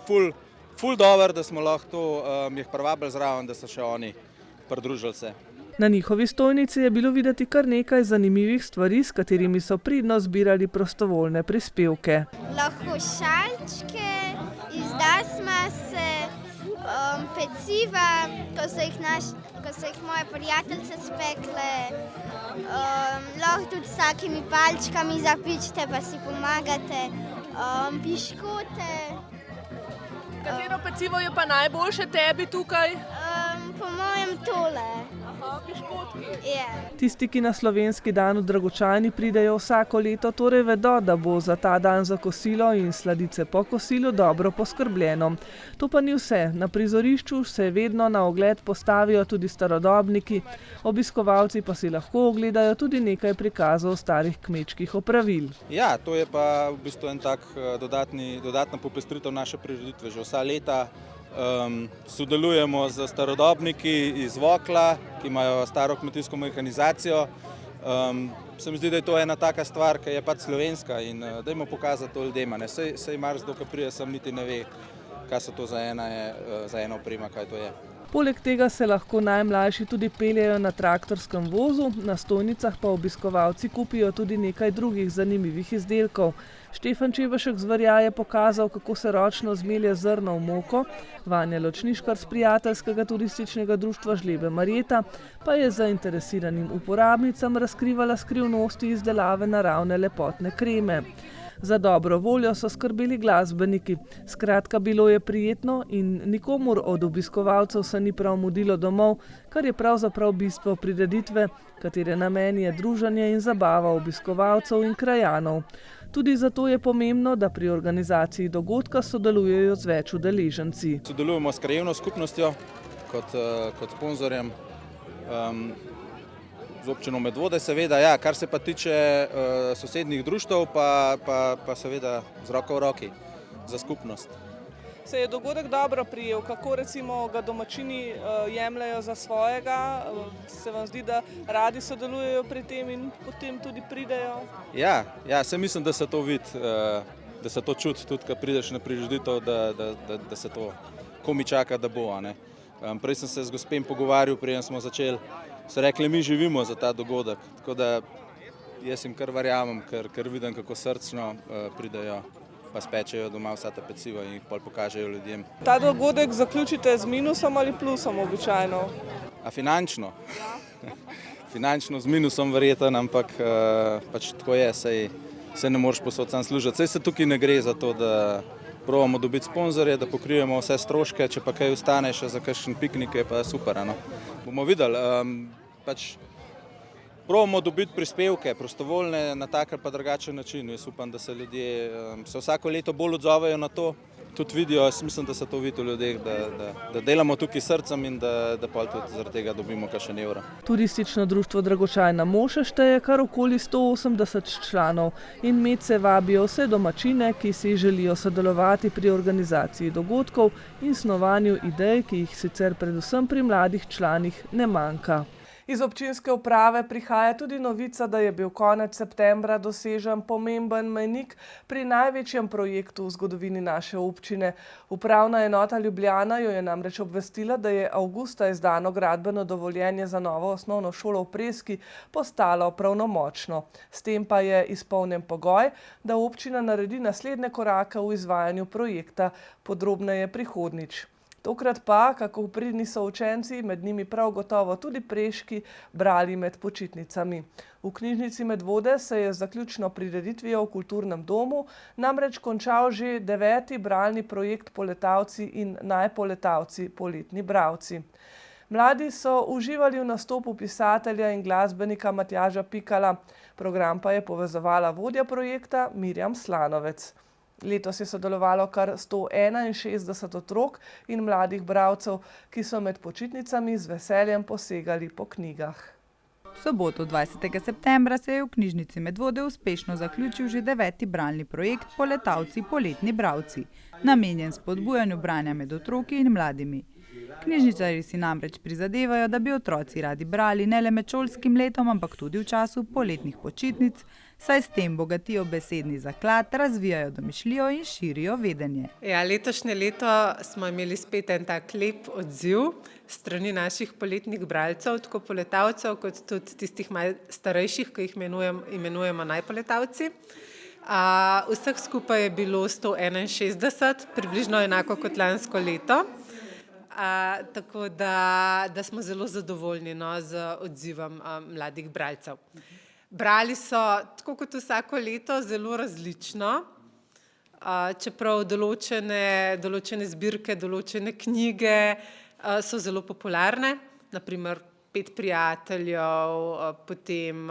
ful dobro, da smo lahko jih privabili zraven, da so še oni pridružili se. Na njihovi stojnici je bilo videti kar nekaj zanimivih stvari, s katerimi so pridno zbirali prostovoljne prispevke. Lahko šalčke, izdaj smo se peciva, ko so jih moje prijateljice spekle, lahko tudi s takimi palčkami zapičite, pa si pomagate, piškote. Katero pecivo je pa najboljše tebi tukaj? Po mojem tole. Piškotki. Tisti, ki na slovenski dan v Dragočani pridejo vsako leto, torej vedo, da bo za ta dan za kosilo in sladice po kosilu dobro poskrbljeno. To pa ni vse. Na prizorišču se vedno na ogled postavijo tudi starodobniki, obiskovalci pa si lahko ogledajo tudi nekaj prikazov starih kmečkih opravil. Ja, to je pa v bistvu en tak dodatna popestritev naše prireditve. Že vsa leta sodelujemo z starodobniki iz Vokla, ki imajo staro kmetijsko mehanizacijo. Se mi zdi, da je to ena taka stvar, ki je pač slovenska, in dajmo pokazati to ljudem. Saj marsikdo, ki pride sem, niti ne ve, kaj so to za ena oprema, kaj to je. Poleg tega se lahko najmlajši tudi peljejo na traktorskem vozu, na stojnicah pa obiskovalci kupijo tudi nekaj drugih zanimivih izdelkov. Štefan Čebašek z Varja je pokazal, kako se ročno zmelje zrno v moko, Vanja Ločniškar z prijateljskega turističnega društva Žlebe Marjeta pa je zainteresiranim uporabnicam razkrivala skrivnosti izdelave naravne lepotne kreme. Za dobro voljo so skrbeli glasbeniki. Skratka, bilo je prijetno in nikomur od obiskovalcev se ni prav mudilo domov, kar je pravzaprav bistvo prireditve, katere namen je druženje in zabava obiskovalcev in krajanov. Tudi zato je pomembno, da pri organizaciji dogodka sodelujejo z več udeleženci. Sodelujemo s krajevno skupnostjo kot sponzorjem, z občino Medvode seveda, ja, kar se pa tiče sosednjih društev, pa seveda z roko v roki za skupnost. Se je dogodek dobro prijel? Kako recimo ga domačini jemljajo za svojega? Se vam zdi, da radi sodelujejo pri tem in potem tudi pridejo? Ja, se mislim, da se to vidi, da se to čuti tudi, ko prideš na prireditev, da se to komi čaka, da bo. Prej sem se z gospem pogovarjal, preden smo začeli, so rekli, mi živimo za ta dogodek, tako da jaz jim kar verjamem, ker vidim, kako srčno pridejo, pa spečejo doma vsa ta peciva in jih pol pokažejo ljudem. Ta dogodek zaključite z minusom ali plusom običajno? A finančno? Finančno z minusom verjeten, ampak pač tako je, saj ne moreš posod sam služiti. Saj se tukaj ne gre za to, da probamo dobiti sponzorje, da pokrijemo vse stroške, če pa kaj ostane še za kakšen piknik, je pa super. Bomo videli, pač probamo dobiti prispevke, prostovoljne na tak ali pa drugačen način. Jaz upam, da se ljudje se vsako leto bolj odzovejo na to, tudi vidijo, jaz mislim, da se to vidi v ljudeh, da delamo tukaj srcem in da pa tudi zaradi tega dobimo kakšen evro. Turistično društvo Dragočajna Moša šteje kar okoli 180 članov in medse vabijo vse domačine, ki si želijo sodelovati pri organizaciji dogodkov in snovanju idej, ki jih sicer predvsem pri mladih članih ne manjka. Iz občinske uprave prihaja tudi novica, da je bil konec septembra dosežen pomemben mejnik pri največjem projektu v zgodovini naše občine. Upravna enota Ljubljana jo je namreč obvestila, da je avgusta izdano gradbeno dovoljenje za novo osnovno šolo v Preski postalo pravnomočno. S tem pa je izpolnjen pogoj, da občina naredi naslednje korake v izvajanju projekta, podrobneje prihodnjič. Tokrat pa, kako pridni so učenci, med njimi prav gotovo tudi preški, brali med počitnicami. V knjižnici Medvode se je z zaključno prireditvijo v kulturnem domu namreč končal že 9. bralni projekt Poletavci in najpoletavci, poletni bralci. Mladi so uživali v nastopu pisatelja in glasbenika Matjaža Pikala, program pa je povezovala vodja projekta Mirjam Slanovec. Letos je sodelovalo kar 161 otrok in mladih bralcev, ki so med počitnicami z veseljem posegali po knjigah. V soboto 20. septembra se je v knjižnici Medvode uspešno zaključil že 9. bralni projekt Poletavci, poletni bralci, namenjen spodbujanju branja med otroki in mladimi. Knjižničarji si namreč prizadevajo, da bi otroci radi brali ne le med šolskim letom, ampak tudi v času poletnih počitnic, saj s tem bogatijo besedni zaklad, razvijajo domišljijo in širijo vedenje. Ja, letošnje leto smo imeli spet en tak lep odziv strani naših poletnih bralcev, tako poletavcev kot tudi tistih starejših, ki jih imenujemo najpoletavci. Vseh skupaj je bilo 161, približno enako kot lansko leto. Tako da smo zelo zadovoljni z odzivom mladih bralcev. Brali so, tako kot vsako leto, zelo različno, čeprav določene zbirke, določene knjige so zelo popularne, naprimer 5 prijateljev, potem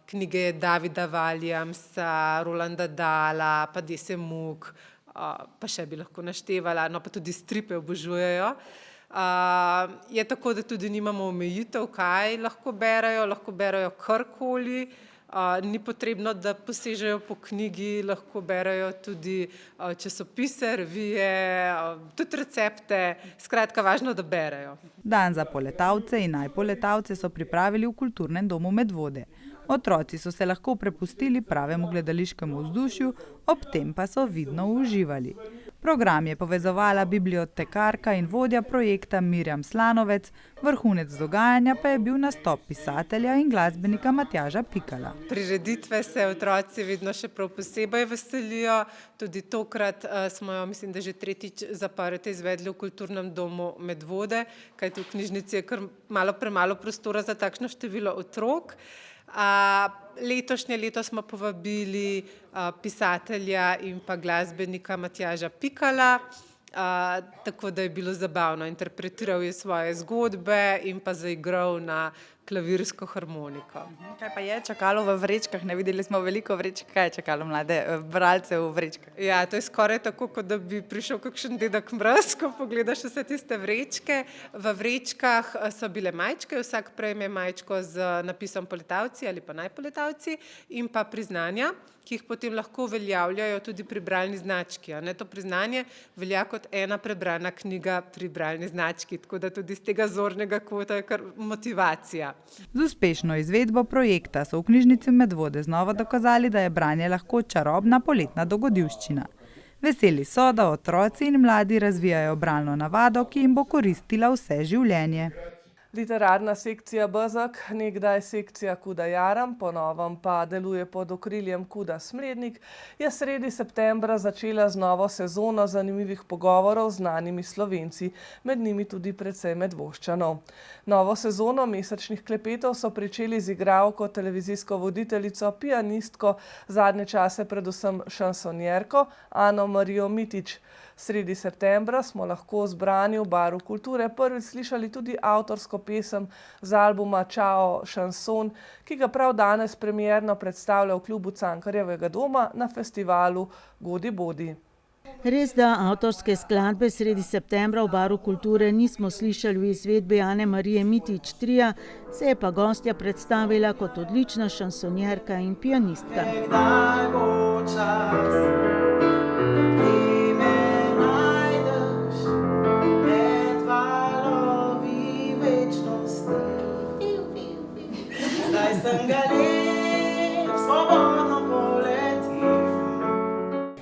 knjige Davida Valjamsa, Rolanda Dahla, pa Dese Muck, pa še bi lahko naštevala, no pa tudi stripe obožujejo. Je tako, da tudi nimamo omejitev, kaj lahko berejo karkoli, ni potrebno, da posežejo po knjigi, lahko berejo tudi časopise, revije, tudi recepte, skratka važno, da berejo. Dan za poletavce in najpoletavce so pripravili v kulturnem domu Medvode. Otroci so se lahko prepustili pravemu gledališkemu vzdušju, ob tem pa so vidno uživali. Program je povezovala bibliotekarka in vodja projekta Mirjam Slanovec, vrhunec dogajanja pa je bil nastop pisatelja in glasbenika Matjaža Pikala. Prireditve se otroci vedno še prav posebej veselijo. Tudi tokrat smo jo, mislim, da že tretjič zapored izvedli v Kulturnem domu Medvode, kajti v knjižnici je kar malo premalo prostora za takšno število otrok. Letošnje leto smo povabili pisatelja in pa glasbenika Matjaža Pikala, tako da je bilo zabavno. Interpretiral je svoje zgodbe in pa zaigral na klavirsko harmoniko. Kaj pa je čakalo v vrečkah? Ne videli smo veliko vrečk. Kaj je čakalo mlade bralce v vrečkah? Ja, to je skoraj tako, kot da bi prišel kakšen dedek Mraz, ko pogledaš vse tiste vrečke. V vrečkah so bile majčke, vsak prejme majčko z napisom Poletavci ali pa Najpoletavci in pa priznanja, ki jih potem lahko uveljavljajo tudi pri bralni znački. To priznanje velja kot ena prebrana knjiga pri bralni znački, tako da tudi z tega zornega kota je kar motivacija. Z uspešno izvedbo projekta so v knjižnici Medvode znova dokazali, da je branje lahko čarobna poletna dogodivščina. Veseli so, da otroci in mladi razvijajo bralno navado, ki jim bo koristila vse življenje. Literarna sekcija Bezeg, nekdaj sekcija Kuda Jaram, po novem pa deluje pod okriljem Kuda Smlednik, je sredi septembra začela z novo sezono zanimivih pogovorov z znanimi Slovenci, med njimi tudi precej Medvoščanov. Novo sezono mesečnih klepetov so pričeli z igralko, televizijsko voditeljico, pianistko, zadnje čase predvsem šansonjerko Ano Marijo Mitić. Sredi septembra smo lahko zbrani v Baru kulture prvič slišali tudi avtorsko pesem z albuma Čao šanson, ki ga prav danes premierno predstavlja v klubu Cankarjevega doma na festivalu Godi Bodi. Res, da avtorske skladbe sredi septembra v Baru kulture nismo slišali v izvedbi Ane Marije Mitić tria, se je pa gostja predstavila kot odlična šansonjerka in pianistka.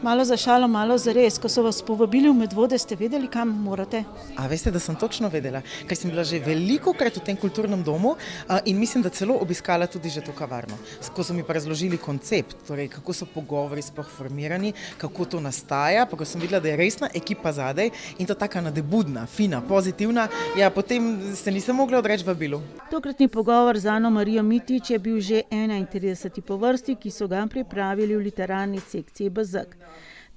Malo za šalo, malo za res. Ko so vas povabili v Medvode, ste vedeli, kam morate? A veste, da sem točno vedela, ker sem bila že velikokrat v tem kulturnem domu in mislim, da celo obiskala tudi že to kavarno. Ko so mi pa razložili koncept, torej kako so pogovori sploh formirani, kako to nastaja, pa ko sem videla, da je resna ekipa zadaj in to taka nadebudna, fina, pozitivna, ja, potem se nisem mogla odreči vabilu. Tokratni pogovor z Ano Marijo Mitić je bil že 31. po vrsti, ki so ga pripravili v literarni sekciji Bezeg.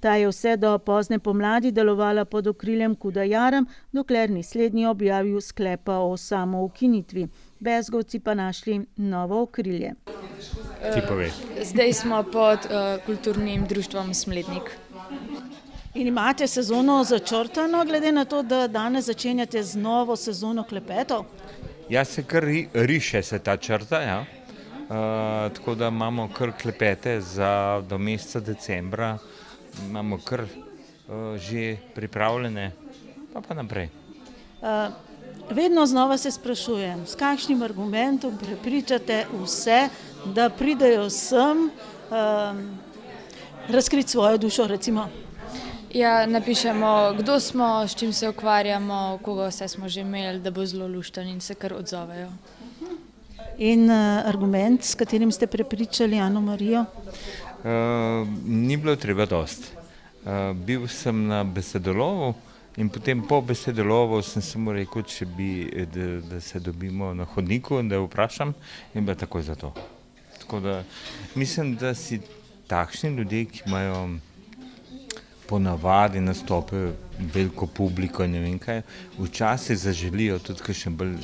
Ta je vse do pozne pomladi delovala pod okriljem Kuda Jaram, dokler ni slednji objavil sklepa o samoukinitvi. Bezgovci pa našli novo okrilje. Zdaj smo pod kulturnim društvom Smlednik. In imate sezono začrtano, glede na to, da danes začenjate z novo sezono klepetov? Ja, se kar riše se ta črta, ja. Tako da imamo kar klepete do meseca decembra. Imamo kar že pripravljene, pa naprej. Vedno znova se sprašujem, s kakšnim argumentom prepričate vse, da pridejo sem razkriti svojo dušo, recimo? Ja, napišemo, kdo smo, s čim se ukvarjamo, koga vse smo že imeli, da bo zelo lušten in se kar odzovejo. In argument, s katerim ste prepričali Ano Marijo? Ni bilo treba dosti. Bil sem na besedolovu in potem po besedolovu sem samo rekel, če bi, da se dobimo na hodniku in da vprašam in pa takoj za to. Tako da mislim, da si takšni ljudje, ki imajo ponavadi nastope veliko publiko in ne vem kaj, včasih zaželijo tudi kakšen bolj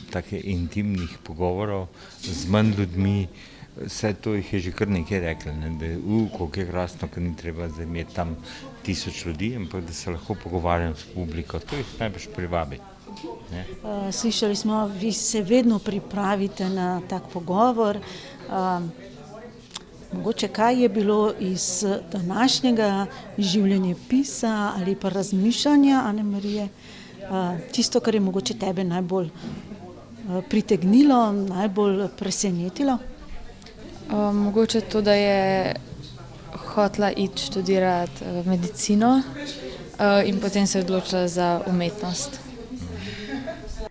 take intimnih pogovorov z manj ljudmi. Vse to jih je že kar nekaj rekli, da je koliko je krasno, ker ni treba zdaj imeti tam 1000 ljudi, ampak da se lahko pogovarjam s publiko, to jih najbolj privabi. Slišali smo, vi se vedno pripravite na tak pogovor. Mogoče kaj je bilo iz današnjega življenjepisa ali pa razmišljanja Ane Marije, tisto, kar je mogoče tebe najbolj pritegnilo, najbolj presenetilo? Mogoče to, da je hotela iti študirati medicino in potem se odločila za umetnost.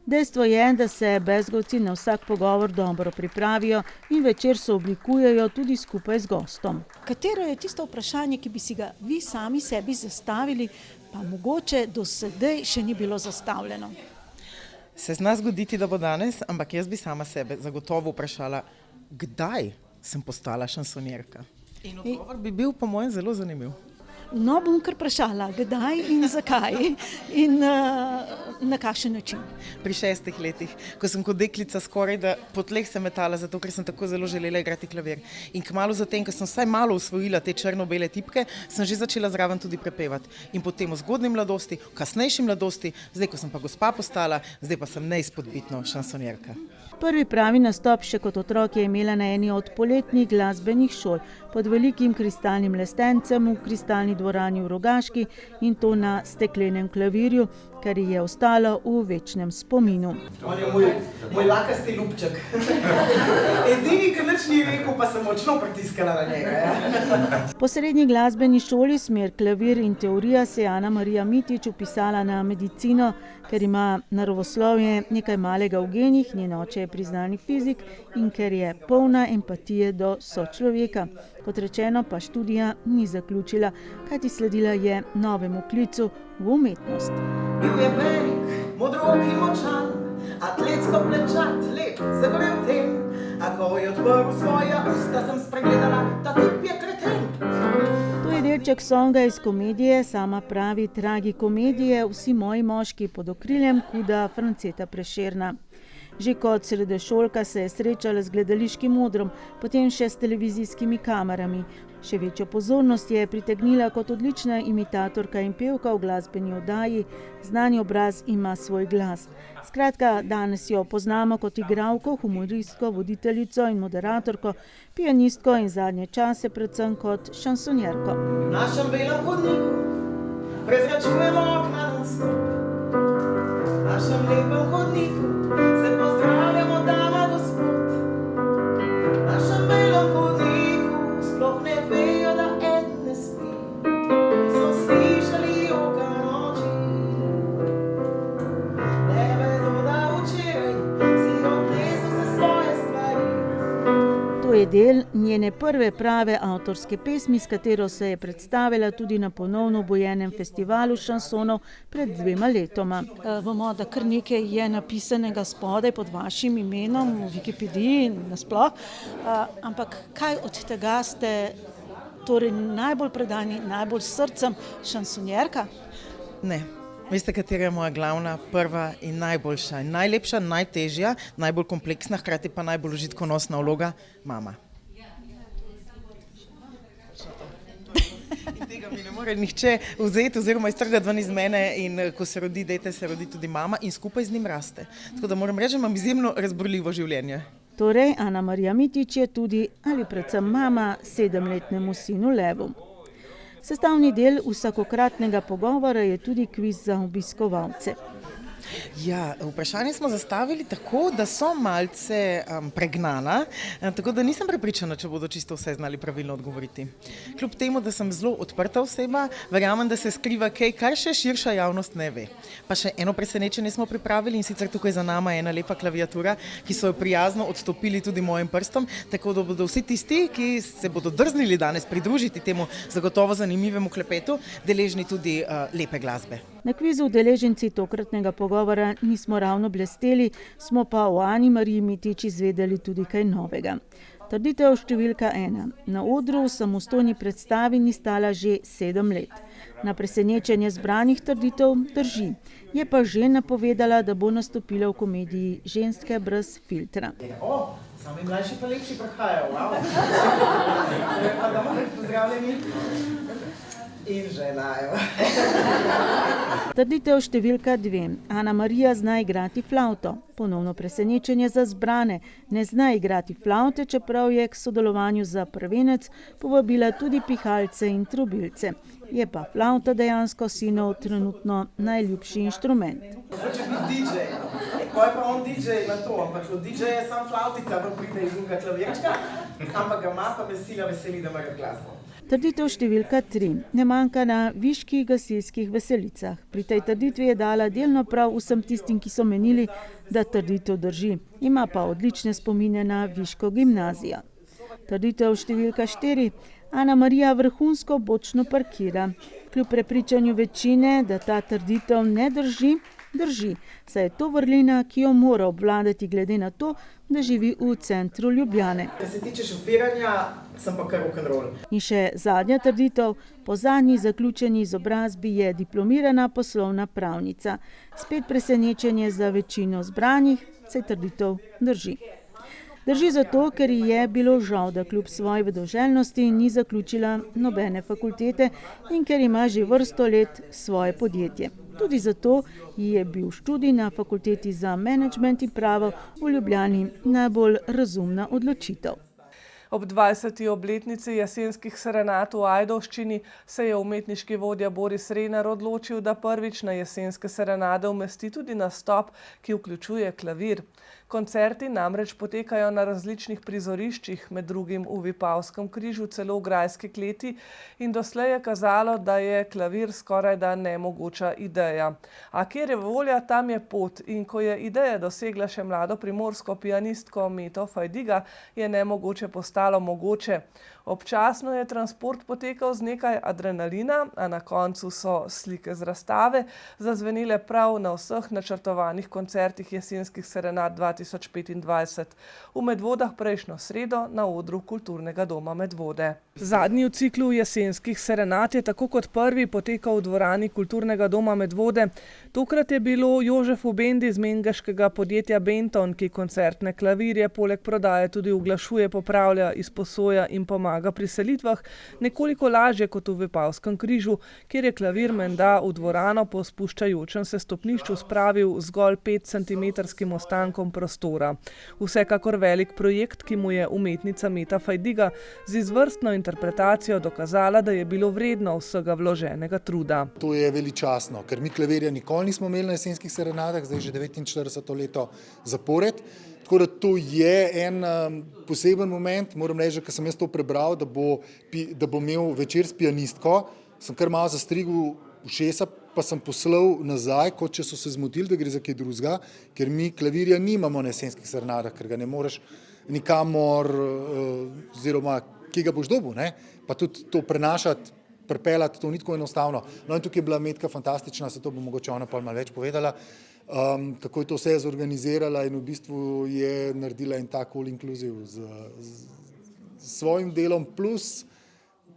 Dejstvo je, da se bezgovci na vsak pogovor dobro pripravijo in večer se oblikujejo tudi skupaj z gostom. Katero je tisto vprašanje, ki bi si ga vi sami sebi zastavili, pa mogoče do sedaj še ni bilo zastavljeno? Se zna zgoditi, da bo danes, ampak jaz bi sama sebe zagotovo vprašala, kdaj sem postala šansonjerka. In odgovor bi bil po mojem zelo zanimiv. No, bom kar vprašala, kdaj in zakaj in na kakšen način. Pri 6 letih, ko sem kot deklica skoraj da po tleh se metala, zato ker sem tako zelo želela igrati klavir. In kmalu zatem, ko sem vsaj malo usvojila te črno-bele tipke, sem že začela zraven tudi prepevati. In potem v zgodnji mladosti, v kasnejši mladosti, zdaj, ko sem pa gospa postala, zdaj pa sem neizpodbitno šansonjerka. Prvi pravi nastop še kot otrok je imela na eni od poletnih glasbenih šol pod velikim kristalnim lestencem v kristalni dvorani v Rogaški in to na steklenem klavirju, kar je ostalo v večnem spominu. On je moj lakasti ljubček. Edini, ki nič ni rekel, pa sem močno pritiskala na njega. Po srednji glasbeni šoli smer klavir in teorija se je Ana Marija Mitić upisala na medicino, ker ima naravoslovje nekaj malega v genih, njen oče je priznani fizik in ker je polna empatije do sočloveka. Kot rečeno, pa študija ni zaključila, kajti sledila je novemu klicu v umetnost. Bil je velik, modrok in močan, atletsko plečat, lep, zagorel tem. A ko je odprl svoja usta, sem spregledala, ta tip je kreten. To je delček songa iz komedije, sama pravi tragikomedije Vsi moji moški pod okriljem KUD-a Franceta Prešerna. Že kot srednješolka se je srečala z gledališkim odrom, potem še s televizijskimi kamerami. Še večjo pozornost je pritegnila kot odlična imitatorka in pevka v glasbeni oddaji, znani obraz ima svoj glas. Skratka, danes jo poznamo kot igralko, humoristko, voditeljico in moderatorko, pianistko in zadnje čase predvsem kot šansonjerko. V našem belem hodniku prezračujemo okna non-stop. V našem lepem hodniku se pozdravljamo, dama, gospod. V našem belem hodniku sploh ne vejo, da en ne spi. So slišali joka noči. Ne vedo, da včeraj si odnesel se svoje stvari. To je del njene prve prave avtorske pesmi, s katero se je predstavila tudi na ponovno obojenem festivalu šansonov pred 2 letoma. Vemo, da kar nekaj je napisanega spodaj pod vašim imenom v Wikipediji in nasploh, ampak kaj od tega ste torej najbolj predani, najbolj s srcem šansonjerka? Ne. Veste, katera je moja glavna, prva in najboljša, najlepša, najtežja, najbolj kompleksna, hkrati pa najbolj užitkonosna vloga? Mama. In tega mi ne more nihče vzeti oziroma iztrgati ven iz mene in ko se rodi dete, se rodi tudi mama in skupaj z njim raste. Tako da moram reči, da imam izjemno razburljivo življenje. Torej, Ana Marija Mitić je tudi ali predvsem mama 7-letnemu sinu Levu. Sestavni del vsakokratnega pogovora je tudi kviz za obiskovalce. Ja, vprašanje smo zastavili tako, da so malce pregnana, tako da nisem prepričana, če bodo čisto vse znali pravilno odgovoriti. Kljub temu, da sem zelo odprta oseba, verjamem, da se skriva kaj, kar še širša javnost ne ve. Pa še eno presenečenje smo pripravili in sicer tukaj za nama je ena lepa klaviatura, ki so jo prijazno odstopili tudi mojim prstom, tako da bodo vsi tisti, ki se bodo drznili danes pridružiti temu zagotovo zanimivemu klepetu, deležni tudi lepe glasbe. Na kvizu udeleženci tokratnega pogovora nismo ravno blesteli, smo pa o Ani Mariji Mitić izvedeli tudi kaj novega. Trditev številka 1. Na odru v samostojni predstavi ni stala že 7 let. Na presenečenje zbranih trditev drži. Je pa že napovedala, da bo nastopila v komediji Ženske brez filtra. Sami mlajši pa lepši prihajajo, wow. Pozdravljeni. In želajo. Trditev številka 2. Ana Marija zna igrati flavto. Ponovno presenečenje za zbrane. Ne zna igrati flavte, čeprav je k sodelovanju za prvenec povabila tudi pihalce in trobilce. Je pa flavta dejansko sinov trenutno najljubši inštrument. Hoče biti DJ. Ko je pa on DJ na to, ampak od DJ je sam flavtica, pa pride iz drugega klavirčka. Ampak ga ima, pa me sila veseli, da ima glasbo. Trditev številka 3. Ne manjka na viških gasilskih veselicah. Pri tej trditvi je dala delno prav vsem tistim, ki so menili, da trditev drži. Ima pa odlične spomine na viško gimnazijo. Trditev številka 4. Ana Marija vrhunsko bočno parkira. Kljub prepričanju večine, da ta trditev ne drži, drži, saj je to vrlina, ki jo mora obvladati glede na to, da živi v centru Ljubljane. Kar se tiče šofiranja, sem pa kar rock'n'roll. In še zadnja trditev, po zadnji zaključeni izobrazbi je diplomirana poslovna pravnica. Spet presenečenje za večino zbranih, saj trditev drži. Drži zato, ker ji je bilo žal, da kljub svoji vedoželjnosti ni zaključila nobene fakultete in ker ima že vrsto let svoje podjetje. Tudi zato ji je bil študij na fakulteti za menedžment in pravo v Ljubljani najbolj razumna odločitev. Ob 20. obletnici jesenskih serenad v Ajdovščini se je umetniški vodja Boris Renar odločil, da prvič na jesenske serenade umesti tudi nastop, ki vključuje klavir. Koncerti namreč potekajo na različnih prizoriščih, med drugim v Vipavskem križu, celo v Grajski kleti, in doslej je kazalo, da je klavir skorajda nemogoča ideja. A kjer je volja, tam je pot, in ko je ideja dosegla še mlado primorsko pianistko Meto Fajdiga, je nemogoče postalo mogoče. Občasno je transport potekal z nekaj adrenalina, a na koncu so slike z razstave zazvenile prav na vseh načrtovanih koncertih jesenskih serenad 2025. V Medvodah prejšnjo sredo na odru Kulturnega doma Medvode. Zadnji v ciklu jesenskih serenad je tako kot prvi potekal v dvorani Kulturnega doma Medvode. Tokrat je bilo Jožefu Bendi iz mengeškega podjetja Benton, ki koncertne klavirje poleg prodaje tudi uglašuje, popravlja, izposoja in pomaga pri selitvah, nekoliko lažje kot v Vipavskem križu, kjer je klavir menda v dvorano po spuščajočem se stopnišču spravil zgolj 5-centimetrskim ostankom prostora. Vsekakor velik projekt, ki mu je umetnica Meta Fajdiga z izvrstno interpretacijo dokazala, da je bilo vredno vsega vloženega truda. To je veličastno, ker mi klavirja nikoli nismo imeli na jesenskih serenadah, zdaj že 49. leto zapored. Tako da to je en poseben moment, moram reči, ker sem jaz to prebral, da bo imel večer s pianistko, sem kar malo zastrigel ušesa, pa sem poslal nazaj, kot če so se zmotili, da gre za kaj drugega, ker mi klavirja nimamo na jesenskih serenadah, ker ga ne moreš nikamor, oziroma kje ga boš dobil, ne? Pa tudi to prenašati, pripeljati, to ni tako enostavno. No in tukaj je bila Metka fantastična, se to bo mogoče ona pa malo več povedala, kako je to vse zorganizirala in v bistvu je naredila en tak all inclusive z svojim delom plus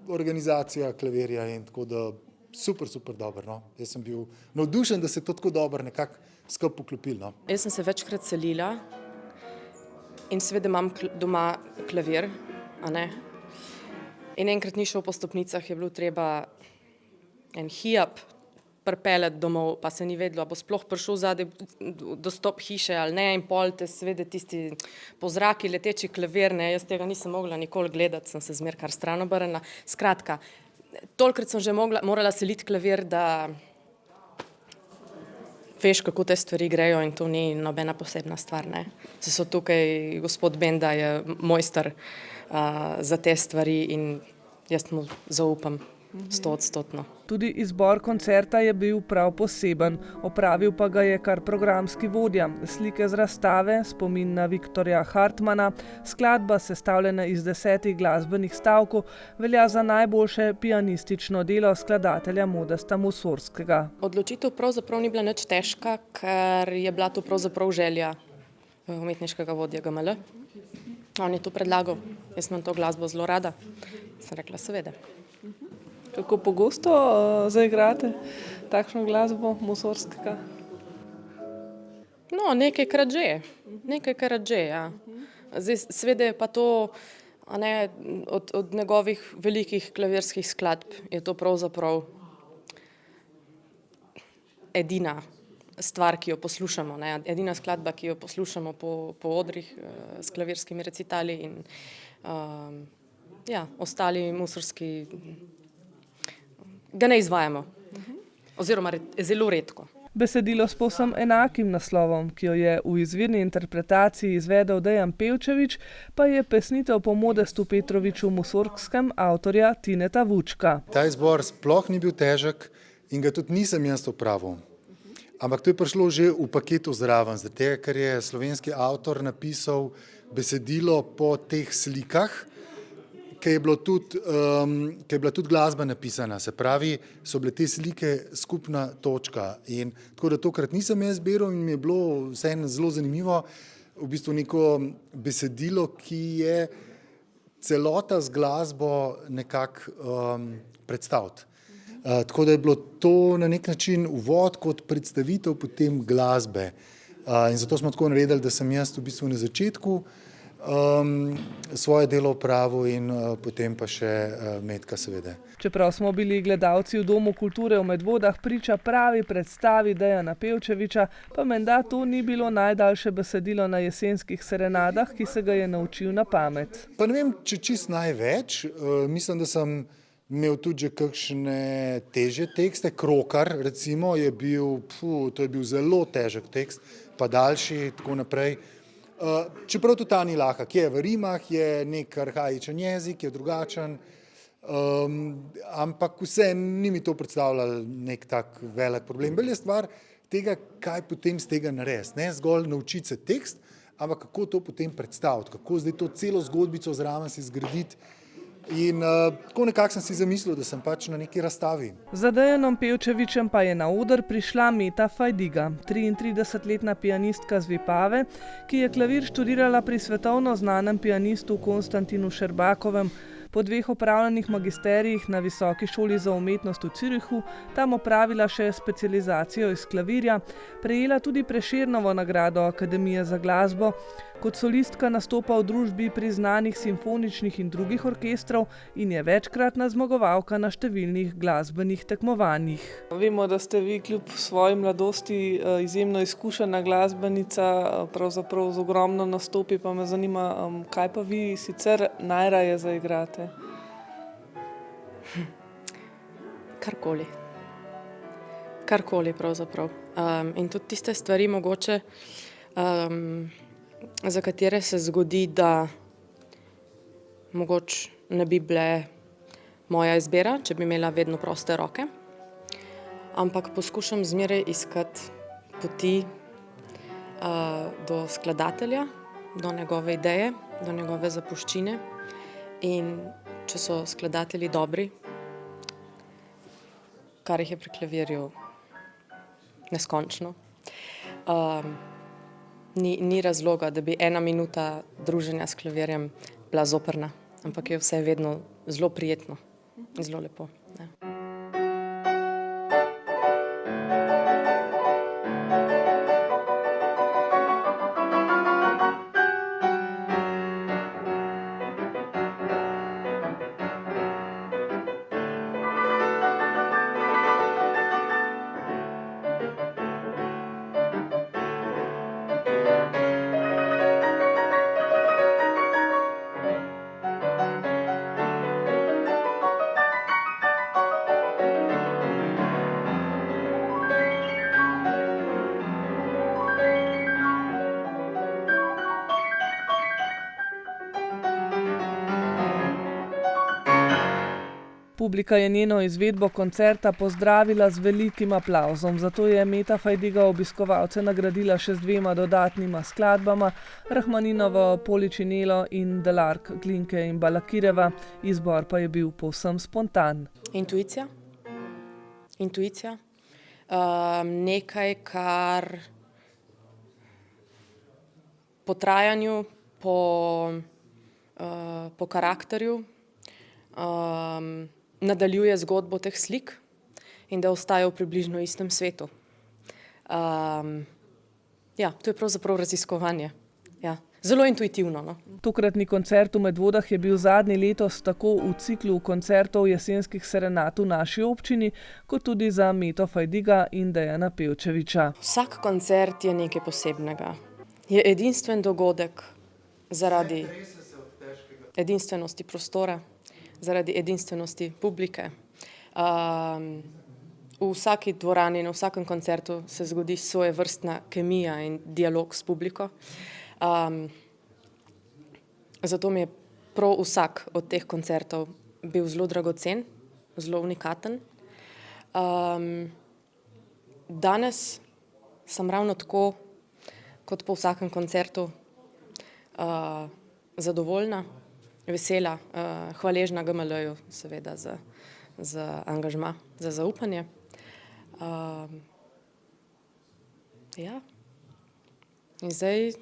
organizacija klavirja in tako da super dobro. No. Jaz sem bil navdušen, da se to tako dobro nekako skupaj poklopilo. No. Jaz sem se večkrat selila in seveda imam doma klavir, a ne. In enkrat ni šel po stopnicah, je bilo treba en hijab pripeljati domov, pa se ni vedelo, a bo sploh prišel zadaj do stop hiše ali ne, in pol te seveda tisti po zraki leteči klavir, ne, jaz tega nisem mogla nikoli gledati, sem se zmer kar stran obrnila. Skratka, tolikrat sem že morala seliti klavir, da veš, kako te stvari grejo in to ni nobena posebna stvar, ne. So tukaj, gospod Benda je mojster za te stvari in jaz mu zaupam 100%. Tudi izbor koncerta je bil prav poseben, opravil pa ga je kar programski vodja. Slike z razstave, spomin na Viktorja Hartmana, skladba sestavljena iz 10 glasbenih stavkov, velja za najboljše pianistično delo skladatelja Modesta Mussorgskega. Odločitev pravzaprav ni bila nič težka, ker je bila to pravzaprav želja umetniškega vodja GML. On je to predlagal, jaz imam to glasbo zelo rada, sem rekla seveda. Kako pogosto zaigrate takšno glasbo Mussorgskega? No, nekajkrat že, ja. Zdaj, seveda je pa to, a ne, od njegovih velikih klavirskih skladb je to pravzaprav edina stvar, ki jo poslušamo, ne, edina skladba, ki jo poslušamo po odrih s klavirskimi recitali in ja, ostali Mussorgski ga ne izvajamo, oziroma zelo redko. Besedilo s povsem enakim naslovom, ki jo je v izvirni interpretaciji izvedel Dejan Pevčevič, pa je pesnitev po Modestu Petroviču Musorgskem avtorja Tineta Vučka. Ta izbor sploh ni bil težek in ga tudi nisem jaz opravil. Ampak to je prišlo že v paketu zraven, zato ker je slovenski avtor napisal besedilo po teh slikah, ki je bila tudi glasba napisana. Se pravi, so bile te slike skupna točka. In tako da tokrat nisem jaz zbiral in mi je bilo vseeno zelo zanimivo v bistvu neko besedilo, ki je celota z glasbo nekako predstaviti. Tako da je bilo to na nek način uvod kot predstavitev potem glasbe. In zato smo tako naredili, da sem jaz v bistvu na začetku svoje delo opravil in potem pa še Metka seveda. Čeprav smo bili gledalci v Domu kulture v Medvodah priča pravi predstavi Dejana Pevčeviča, pa menda to ni bilo najdaljše besedilo na jesenskih serenadah, ki se ga je naučil na pamet. Pa ne vem, če čist največ. Mislim, da sem imel tudi že kakšne težje tekste. Krokar recimo je bil, to je bil zelo težek tekst, pa daljši, tako naprej. Čeprav tudi ta ni lahek, je v rimah, je nek arhaičen jezik, je drugačen, ampak vse ni mi to predstavljalo nek tak velik problem. Bolj je stvar tega, kaj potem z tega narediti, ne zgolj naučiti se tekst, ampak kako to potem predstaviti, kako zdaj to celo zgodbico zraven si zgraditi. In tako nekako sem si zamislil, da sem pač na neki razstavi. Za Dejanom Pevčevičem pa je na oder prišla Meta Fajdiga, 33-letna pianistka z Vipave, ki je klavir študirala pri svetovno znanem pianistu Konstantinu Šerbakovem. Po 2 opravljenih magisterijih na Visoki šoli za umetnost v Zürichu, tam opravila še specializacijo iz klavirja, prejela tudi Prešernovo nagrado Akademije za glasbo, kot solistka nastopa v družbi priznanih simfoničnih in drugih orkestrov in je večkratna zmagovalka na številnih glasbenih tekmovanjih. Vemo, da ste vi kljub svoji mladosti izjemno izkušena glasbenica, pravzaprav z ogromno nastopi, pa me zanima, kaj pa vi sicer najraje zaigrate? Karkoli. Karkoli pravzaprav. In tudi tiste stvari mogoče, za katere se zgodi, da mogoče ne bi bile moja izbira, če bi imela vedno proste roke, ampak poskušam zmeraj iskati poti do skladatelja, do njegove ideje, do njegove zapuščine. In če so skladatelji dobri, kar jih je pri klavirju neskončno, ni razloga, da bi 1 minuta druženja s klavirjem bila zoprna, ampak je vse vedno zelo prijetno in zelo lepo. Ja. Publika je njeno izvedbo koncerta pozdravila z velikim aplavzom, zato je Meta Fajdiga obiskovalce nagradila še z 2 dodatnima skladbama, Rahmaninovo Poličinelo in Delark Glinke in Balakireva. Izbor pa je bil povsem spontan. Intuicija. Intuicija. Nekaj, kar po trajanju, po karakterju, nadaljuje zgodbo teh slik in da ostaja v približno istem svetu. Ja, to je pravzaprav raziskovanje. Ja. Zelo intuitivno. No? Tokratni koncert v Medvodah je bil zadnji letos tako v ciklu koncertov jesenskih serenad v naši občini, kot tudi za Meto Fajdiga in Dejana Pevčeviča. Vsak koncert je nekaj posebnega. Je edinstven dogodek zaradi edinstvenosti prostora, zaradi edinstvenosti publike. v vsaki dvorani, na vsakem koncertu se zgodi svojevrstna kemija in dialog s publiko. Zato mi je prav vsak od teh koncertov bil zelo dragocen, zelo unikaten. Danes sem ravno tako, kot po vsakem koncertu, zadovoljna, vesela, hvaležna GML-ju seveda za angažma, za zaupanje. Ja. In zdaj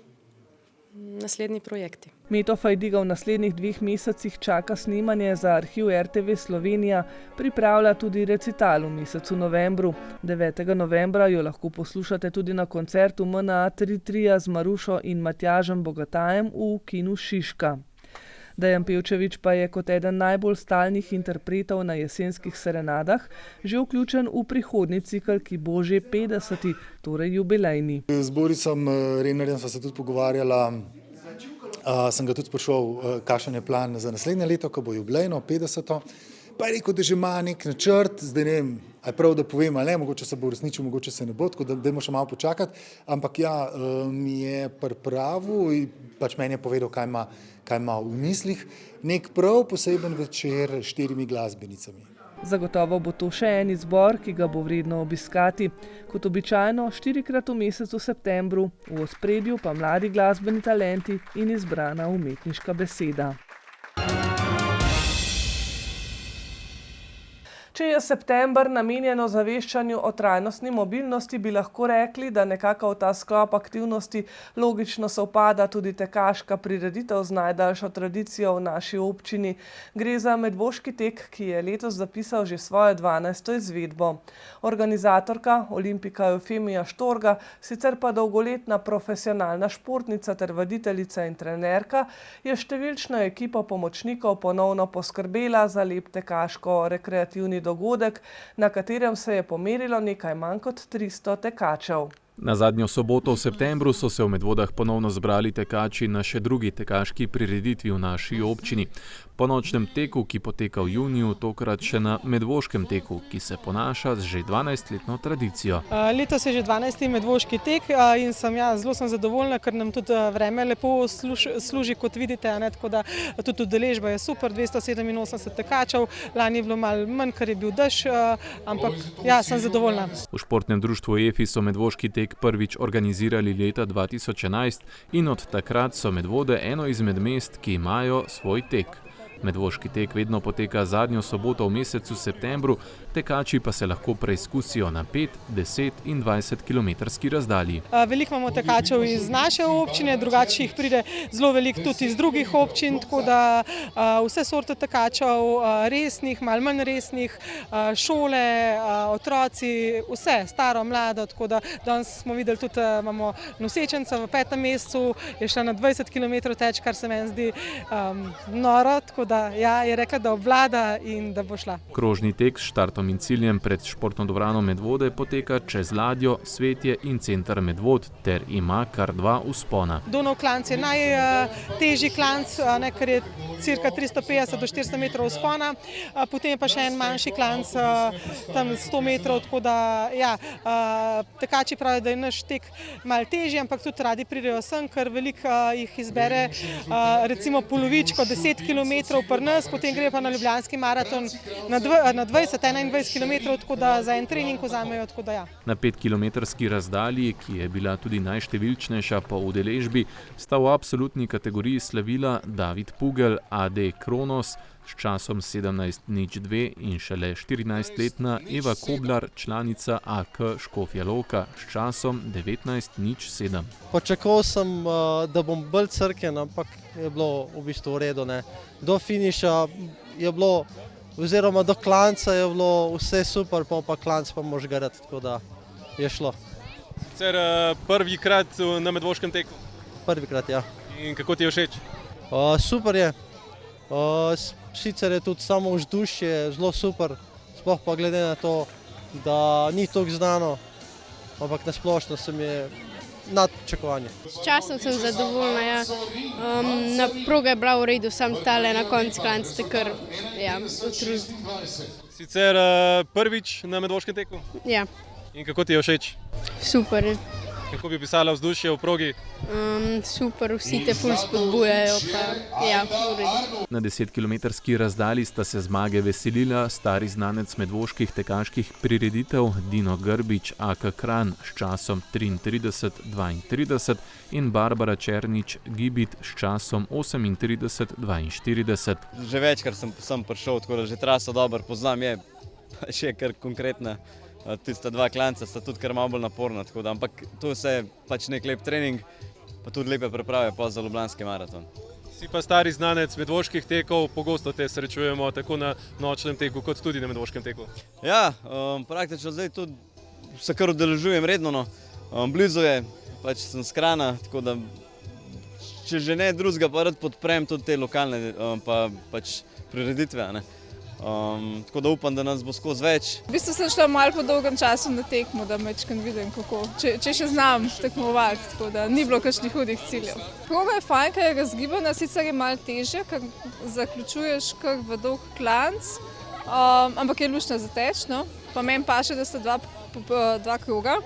naslednji projekti. Meto Fajdiga v naslednjih 2 mesecih čaka snemanje za arhiv RTV Slovenija, pripravlja tudi recital v mesecu novembru. 9. novembra jo lahko poslušate tudi na koncertu MNA 3 z Marušo in Matjažem Bogatajem v kinu Šiška. Dejan Pevčevič pa je kot eden najbolj stalnih interpretov na jesenskih serenadah že vključen v prihodnji cikel, ki bo že 50, torej jubilejni. Z Borisom Renarjem sva se tudi pogovarjala, sem ga tudi spraševal, kakšen je plan za naslednje leto, ko bo jubilejno, 50. Pa je rekel, da že ima nek načrt, zdaj ne vem, a je prav, da povem, ali ne, mogoče se bo uresničil, mogoče se ne bo, tako da dajmo še malo počakati, ampak ja, mi je pripravil in pač meni je povedal, kaj ima v mislih, nek prav poseben večer s 4 glasbenicami. Zagotovo bo to še en izbor, ki ga bo vredno obiskati. Kot običajno 4-krat v mesecu septembru, v ospredju pa mladi glasbeni talenti in izbrana umetniška beseda. Če je september namenjen ozaveščanju o trajnostni mobilnosti, bi lahko rekli, da nekako v ta sklop aktivnosti logično sovpada tudi tekaška prireditev z najdaljšo tradicijo v naši občini. Gre za medvoški tek, ki je letos zapisal že svojo 12. izvedbo. Organizatorka, olimpika Eufemija Štorga, sicer pa dolgoletna profesionalna športnica ter voditeljica in trenerka, je številčno ekipo pomočnikov ponovno poskrbela za lep tekaško-rekreativni dogodek, na katerem se je pomerilo nekaj manj kot 300 tekačev. Na zadnjo soboto v septembru so se v Medvodah ponovno zbrali tekači na še drugi tekaški prireditvi v naši občini. Po nočnem teku, ki poteka v juniju, tokrat še na medvoškem teku, ki se ponaša z že 12-letno tradicijo. Letos je že 12. medvoški tek in zelo sem zadovoljna, ker nam tudi vreme lepo služi, kot vidite, tako da tudi udeležba je super, 287 tekačev, lani je bilo malo manj, ker je bil dež, ampak ja, sem zadovoljna. V športnem društvu EFI so medvoški tek prvič organizirali leta 2011 in od takrat so Medvode eno izmed mest, ki imajo svoj tek. Medvoški tek vedno poteka zadnjo soboto v mesecu septembru, tekači pa se lahko preizkusijo na 5, 10 in 20 kilometrski razdalji. Veliko imamo tekačev iz naše občine, drugače jih pride zelo veliko tudi iz drugih občin, tako da vse sorte tekačev, resnih, malo manj resnih, šole, otroci, vse, staro, mlado, tako da danes smo videli tudi, imamo nosečenca v 5. mesecu, je šla na 20 km teč, kar se meni zdi noro, tako da ja, je rekla, da obvlada in da bo šla. Krožni tek s štartom in ciljem pred športno dvorano Medvode poteka čez ladjo, Svetje in center Medvod ter ima kar 2 vzpona. Donov klanc je najtežji klanc, ker je cirka 350 do 400 metrov vzpona, potem je pa še en manjši klanc, tam 100 metrov, tako da ja, tekači pravijo, da je naš tek malo težji, ampak tudi radi pridejo sem, ker veliko jih izbere, recimo polovičko 10 km pri nas, potem gre pa na ljubljanski maraton na 20-21 km, tako da za en trening vzamejo, tako da ja. Na 5-kilometrski razdalji, ki je bila tudi najštevilčnejša po udeležbi, sta v absolutni kategoriji slavila David Pugel, AD Kronos s časom 17:02 in šele 14-letna Eva Koblar, članica AK Škofja Loka s časom 19:07. Počakal sem, da bom bolj crken, ampak je bilo v bistvu v redu. Do finiša je bilo, oziroma do klanca je bilo vse super, pa klanc pa moš garati, tako da je šlo. Sicer prvikrat na medvoškem teku? Prvikrat, ja. In kako ti je všeč? Super je. Sicer je tudi samo vzdušje zelo super, sploh pa glede na to, da ni toliko znano, ampak na splošno se mi je nad pričakovanji. S časom sem zadovoljna. Ja. Na proga je bila v redu, sam tale na koncu klanc ste kar utrudili. Sicer prvič na medvoškem teku? Ja. In kako ti je všeč? Super. Kako bi opisala vzdušje v progi? Super, vsi te ful spodbujajo. Na 10-kilometrski razdalji sta se zmage veselila stari znanec medvoških tekaških prireditev Dino Grbič AK Kranj s časom 33:32 in Barbara Černič Gibit s časom 38:42. Že večkrat sem prišel, tako da že traso dobro poznam, je še kar konkretna. Tista dva klanca sta tudi kar malo bolj naporna, tako da, ampak to vse pač nek lep trening, pa tudi lepe priprave pa za ljubljanski maraton. Si pa stari znanec medvoških tekov, pogosto te srečujemo tako na nočnem teku, kot tudi na medvoškem teku. Ja, praktično zdaj tudi se kar udeležujem redno, no. Blizu je, pač sem s Krana, tako da če že ne drugega, pa rad podprem tudi te lokalne pa pač prireditve, ne. Tako da upam, da nas bo skozi več. V bistvu sem šla malo po dolgem času na tekmo, da mečkam vidim kako, če še znam tekmovati, tako da ni bilo kakšnih hudih ciljev. Proga je fajn, ker je razgibana, sicer je malo težje, ker zaključuješ kar v dolg klanc, ampak je luštno za teč, no. Pa meni paše, da sta dva kroga.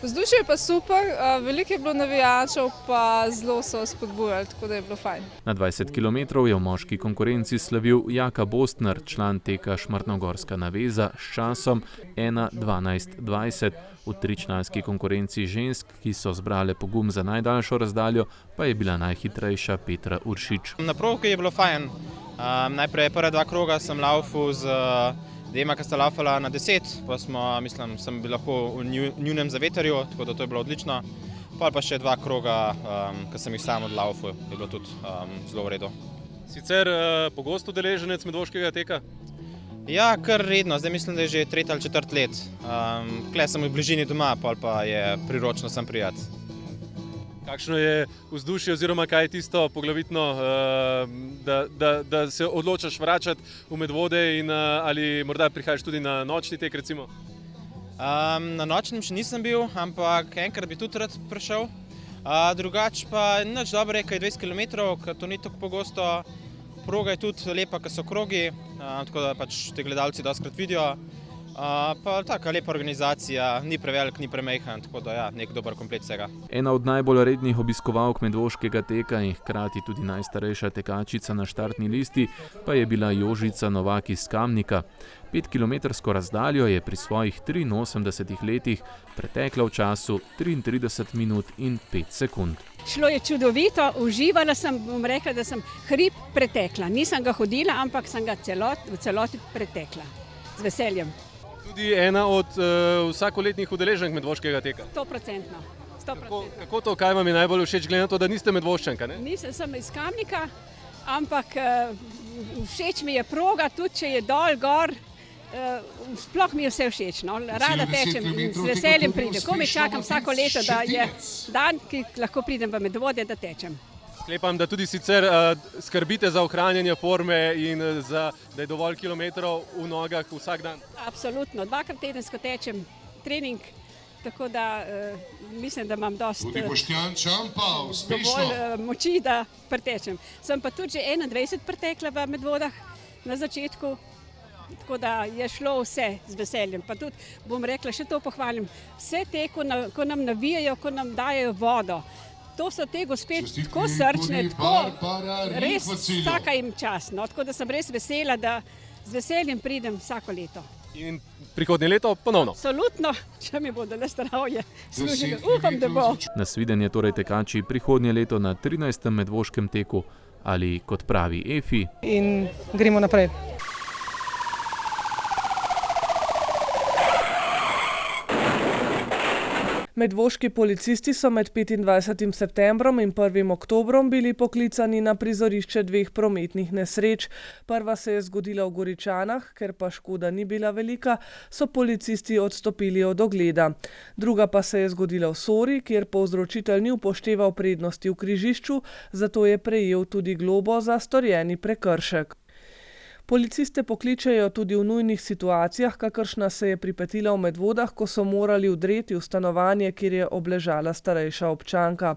Vzdušje je pa super, veliko je bilo navijačev, pa zelo so spodbujali, tako da je bilo fajn. Na 20 kilometrov je v moški konkurenci slavil Jaka Bostner, član teka Šmartnogorska naveza s časom 1:12:20. V tričlanski konkurenci žensk, ki so zbrale pogum za najdaljšo razdaljo, pa je bila najhitrejša Petra Uršič. Na progi je bilo fajn. Najprej prva dva kroga sem laufal z dvema, ki sta laufala na 10, pa sem bil lahko v njunem zavetrju, tako da to je bilo odlično. Pa še dva kroga, ki sem jih sam odlaufal, je bilo tudi zelo v redu. Sicer pogosto udeleženec medvoškega teka? Ja, kar redno, zdaj mislim, da je že 3. ali 4. let. Tukaj sem v bližini doma, pa je priročno sem prijat. Kakšno je vzdušje oziroma kaj je tisto poglavitno, da se odločaš vračati v Medvode in ali morda prihajaš tudi na nočni tek recimo? Na nočnem še nisem bil, ampak enkrat bi tudi rad prišel. Drugače pa nič dobro je, kaj je 20 km, ker to ni tako pogosto. Proga je tudi lepa, ker so krogi, tako da pač te gledalci dostikrat vidijo. Pa taka lepa organizacija, ni prevelik, ni premajhen, tako da ja, nek dober komplet vsega. Ena od najbolj rednih obiskovalk medvoškega teka in hkrati tudi najstarejša tekačica na štartni listi pa je bila Jožica Novak iz Kamnika. 5-kilometrsko razdaljo je pri svojih 83 letih pretekla v času 33 minut in 5 sekund. Šlo je čudovito, uživala sem, bom rekla, da sem hrib pretekla. Nisem ga hodila, ampak sem ga v celoti pretekla. Z veseljem. Tudi ena od vsakoletnih udeleženk medvoškega teka? 100%. Kako to, kaj vam je najbolj všeč, glede na to, da niste medvoščanka, ne? Nisem sem iz Kamnika, ampak všeč mi je proga, tudi če je dol, gor. Sploh mi je vse všeč, no. Rada tečem in z veseljem pridem. Ko mi čakam vsako leto, da je dan, ki lahko pridem v Medvode, da tečem. Sklepam, da tudi sicer skrbite za ohranjanje forme in da je dovolj kilometrov v nogah vsak dan. Absolutno, 2-krat tedensko tečem trening, tako da mislim, da imam dovolj moči, da pretečem. Sem pa tudi že 21 pretekla v Medvodah na začetku. Tako da je šlo vse z veseljem. Pa tudi, bom rekla, še to pohvalim, vse te, ko nam navijajo, ko nam dajo vodo. To so te gospe tako srčne, tako res vsaka jim čas. No? Tako da sem res vesela, da z veseljem pridem vsako leto. In prihodnje leto ponovno? Absolutno, če mi bodo le zdravje služili. Upam, da bo. Nasvidenje torej tekači prihodnje leto na 13. medvoškem teku ali kot pravi Efi. In gremo naprej. Medvoški policisti so med 25. septembrom in 1. oktobrom bili poklicani na prizorišče 2 prometnih nesreč. Prva se je zgodila v Goričanah, ker pa škoda ni bila velika, so policisti odstopili od ogleda. Druga pa se je zgodila v Sori, kjer povzročitelj ni upošteval prednosti v križišču, zato je prejel tudi globo za storjeni prekršek. Policiste pokličejo tudi v nujnih situacijah, kakršna se je pripetila v Medvodah, ko so morali vdreti v stanovanje, kjer je obležala starejša občanka.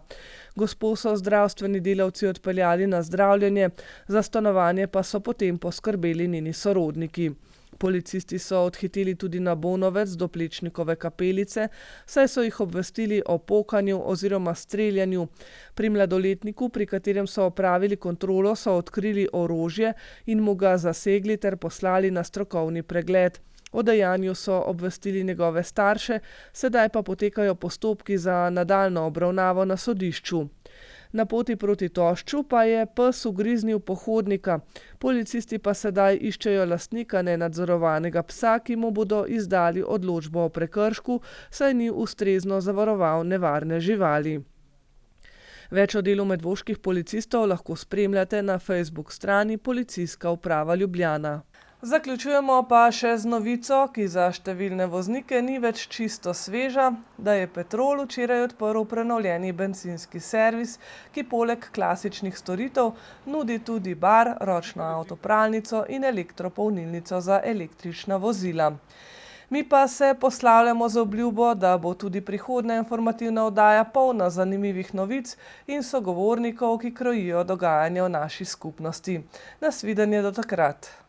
Gospo so zdravstveni delavci odpeljali na zdravljenje, za stanovanje pa so potem poskrbeli njeni sorodniki. Policisti so odhiteli tudi na Bonovec do Plečnikove kapelice, saj so jih obvestili o pokanju oziroma streljanju. Pri mladoletniku, pri katerem so opravili kontrolo, so odkrili orožje in mu ga zasegli ter poslali na strokovni pregled. O dejanju so obvestili njegove starše, sedaj pa potekajo postopki za nadaljnjo obravnavo na sodišču. Na poti proti Tošču pa je pes ugriznil pohodnika. Policisti pa sedaj iščejo lastnika nenadzorovanega psa, ki mu bodo izdali odločbo o prekršku, saj ni ustrezno zavaroval nevarne živali. Več o delu medvoških policistov lahko spremljate na Facebook strani Policijska uprava Ljubljana. Zaključujemo pa še z novico, ki za številne voznike ni več čisto sveža, da je Petrol včeraj odprl prenovljeni bencinski servis, ki poleg klasičnih storitev nudi tudi bar, ročno avtopralnico in elektropolnilnico za električna vozila. Mi pa se poslavljamo z obljubo, da bo tudi prihodnja informativna oddaja polna zanimivih novic in sogovornikov, ki krojijo dogajanje v naši skupnosti. Nasvidenje do takrat.